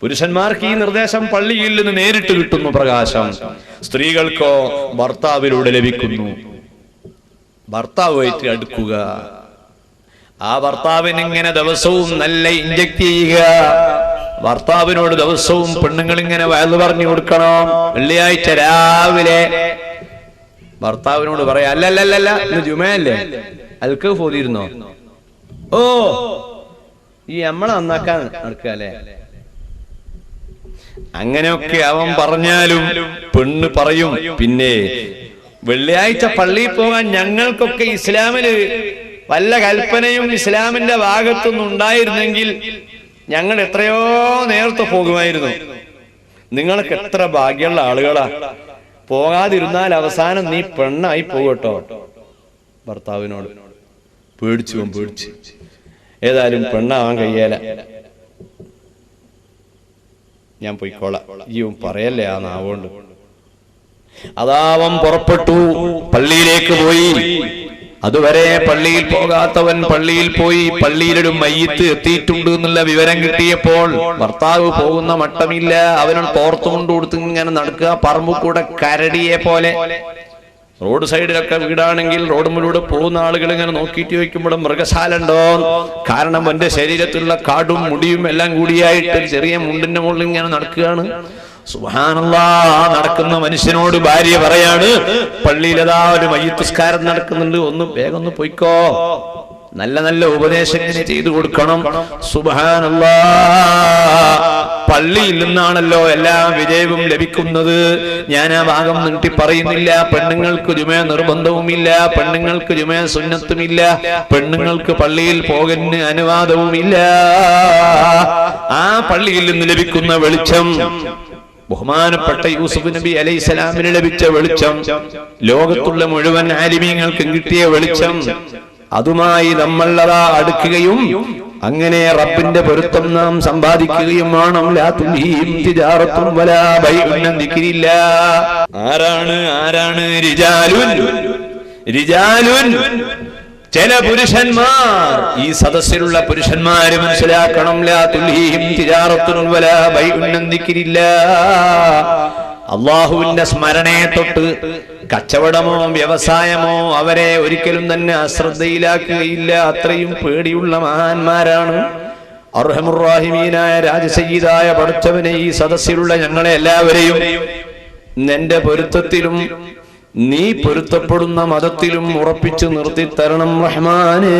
പുരുഷന്മാർക്ക് ഈ നിർദ്ദേശം പള്ളിയിൽ നിന്ന് നേരിട്ട് കിട്ടുന്നു പ്രകാശം. സ്ത്രീകൾക്കോ ഭർത്താവിലൂടെ ലഭിക്കുന്നു. ഭർത്താവുമായിട്ട് അടുക്കുക, ആ ഭർത്താവിന് ഇങ്ങനെ ദിവസവും നല്ല ഇഞ്ചക്ട് ചെയ്യുക. ഭർത്താവിനോട് ദിവസവും പെണ്ണുങ്ങൾ ഇങ്ങനെ വയല് പറഞ്ഞു കൊടുക്കണം. വെള്ളിയാഴ്ച രാവിലെ ഭർത്താവിനോട് പറയാ, അല്ലല്ലല്ല ഇന്ന് ജുമയല്ലേ, അൽക്ക് പോതിരുന്നോ? ഓ, ഈ നമ്മളെ നന്നാക്കാൻ നടക്കുക അല്ലേ? അങ്ങനെയൊക്കെ അവൻ പറഞ്ഞാലും പെണ്ണ് പറയും, പിന്നെ വെള്ളിയാഴ്ച പള്ളിയിൽ പോകാൻ ഞങ്ങൾക്കൊക്കെ ഇസ്ലാമില് വല്ല കൽപ്പനയും ഇസ്ലാമിന്റെ ഭാഗത്തുനിന്ന് ഉണ്ടായിരുന്നെങ്കിൽ ഞങ്ങൾ എത്രയോ നേരത്തെ പോകുമായിരുന്നു. നിങ്ങൾക്ക് എത്ര ഭാഗ്യമുള്ള ആളുകളാ. പോകാതിരുന്നാൽ അവസാനം നീ പെണ്ണായി പോകട്ടോ. ഭർത്താവിനോട് പേടിച്ച് ഏതായാലും പെണ്ണാവാൻ കഴിയല, ഞാൻ പോയിക്കോളാം, ഈയും പറയല്ലേ ആ നാവുകൊണ്ട്. അതാവൻ പുറപ്പെട്ടു, പള്ളിയിലേക്ക് പോയി. അതുവരെ പള്ളിയിൽ പോകാത്തവൻ പള്ളിയിൽ പോയി. പള്ളിയിലൊരു മയ്യിത്ത് എത്തിയിട്ടുണ്ട് എന്നുള്ള വിവരം കിട്ടിയപ്പോൾ ഭർത്താവ് പോകുന്ന മട്ടമില്ല. അവനും തോർത്തുകൊണ്ട് കൊടുത്ത് ഇങ്ങനെ നടക്കുക, പറമ്പ് കൂടെ കരടിയെ പോലെ. റോഡ് സൈഡിലൊക്കെ വീടാണെങ്കിൽ റോഡ് മുന്നിലൂടെ പോകുന്ന ആളുകൾ ഇങ്ങനെ നോക്കിയിട്ട് ചോദിക്കുമ്പോൾ മൃഗശാല ഉണ്ടോ? കാരണം എന്റെ ശരീരത്തിലുള്ള കാടും മുടിയും എല്ലാം കൂടിയായിട്ട് ചെറിയ മുണ്ടിന്റെ മുകളിൽ ഇങ്ങനെ നടക്കുകയാണ്. സുബ്ഹാനല്ലാഹ്. നടക്കുന്ന മനുഷ്യനോട് ഭാര്യ പറയാണ്, പള്ളിയിലതാ ഒരു മയ്യിത്തുസ്കാരം നടക്കുന്നുണ്ട്, ഒന്ന് വേഗം ഒന്ന് പോയിക്കോ. നല്ല നല്ല ഉപദേശങ്ങൾ ചെയ്തു കൊടുക്കണം. സുബ്ഹാനല്ലാഹ്. പള്ളിയിൽ നിന്നാണല്ലോ എല്ലാ വിജയവും ലഭിക്കുന്നത്. ഞാൻ ആ ഭാഗം നീട്ടി പറയുന്നില്ല. പെണ്ണുങ്ങൾക്ക് ജുമ നിർബന്ധവുമില്ല, പെണ്ണുങ്ങൾക്ക് ജുമ സുന്നത്തുമില്ല, പെണ്ണുങ്ങൾക്ക് പള്ളിയിൽ പോകലിന് അനുവാദവുമില്ല. ആ പള്ളിയിൽ നിന്ന് ലഭിക്കുന്ന വെളിച്ചം, ബഹുമാനപ്പെട്ട യൂസുഫ് നബി അലൈഹിസ്സലാമിന് ലഭിച്ച വെളിച്ചം, ലോകത്തുള്ള മുഴുവൻ ആലിമീങ്ങൾക്കും കിട്ടിയ വെളിച്ചം, അതുമായി നമ്മൾ അതാ അടുക്കുകയും അങ്ങനെ റബ്ബിന്റെ പൊരുത്തം നാം സമ്പാദിക്കുകയും വേണം. ലാ തുൽഹിഹിം തിജാറത്തുൻ വലാ ബൈഉൻ അൻ ദിക്രില്ലാഹ്. ആരാണ് റിജാലുൻ ചില പുരുഷന്മാർ, ഈ സദസ്സിലുള്ള പുരുഷന്മാര് മനസ്സിലാക്കണം, ലാ തുൽഹീഹിം തിജാറത്തുൻ വലാ ബൈഉൻ അൻ ദിക്രില്ലാഹ്. അല്ലാഹുവിന്റെ സ്മരണയെ തൊട്ട് കച്ചവടമോ വ്യവസായമോ അവരെ ഒരിക്കലും തന്നെ അശ്രദ്ധയിലാക്കുകയില്ല. അത്രയും പേടിയുള്ള മഹാന്മാരാണ്. അർഹമുർ റഹീമീനായ രാജസയ്യിദായ പടച്ചവനെ, ഈ സദസ്സിലുള്ള ഞങ്ങളെ എല്ലാവരെയും നിന്റെ പൊരുത്തത്തിലും നീ പൊരുത്തപ്പെടുന്ന മതത്തിലും ഉറപ്പിച്ചു നിർത്തി തരണം റഹ്മാനേ.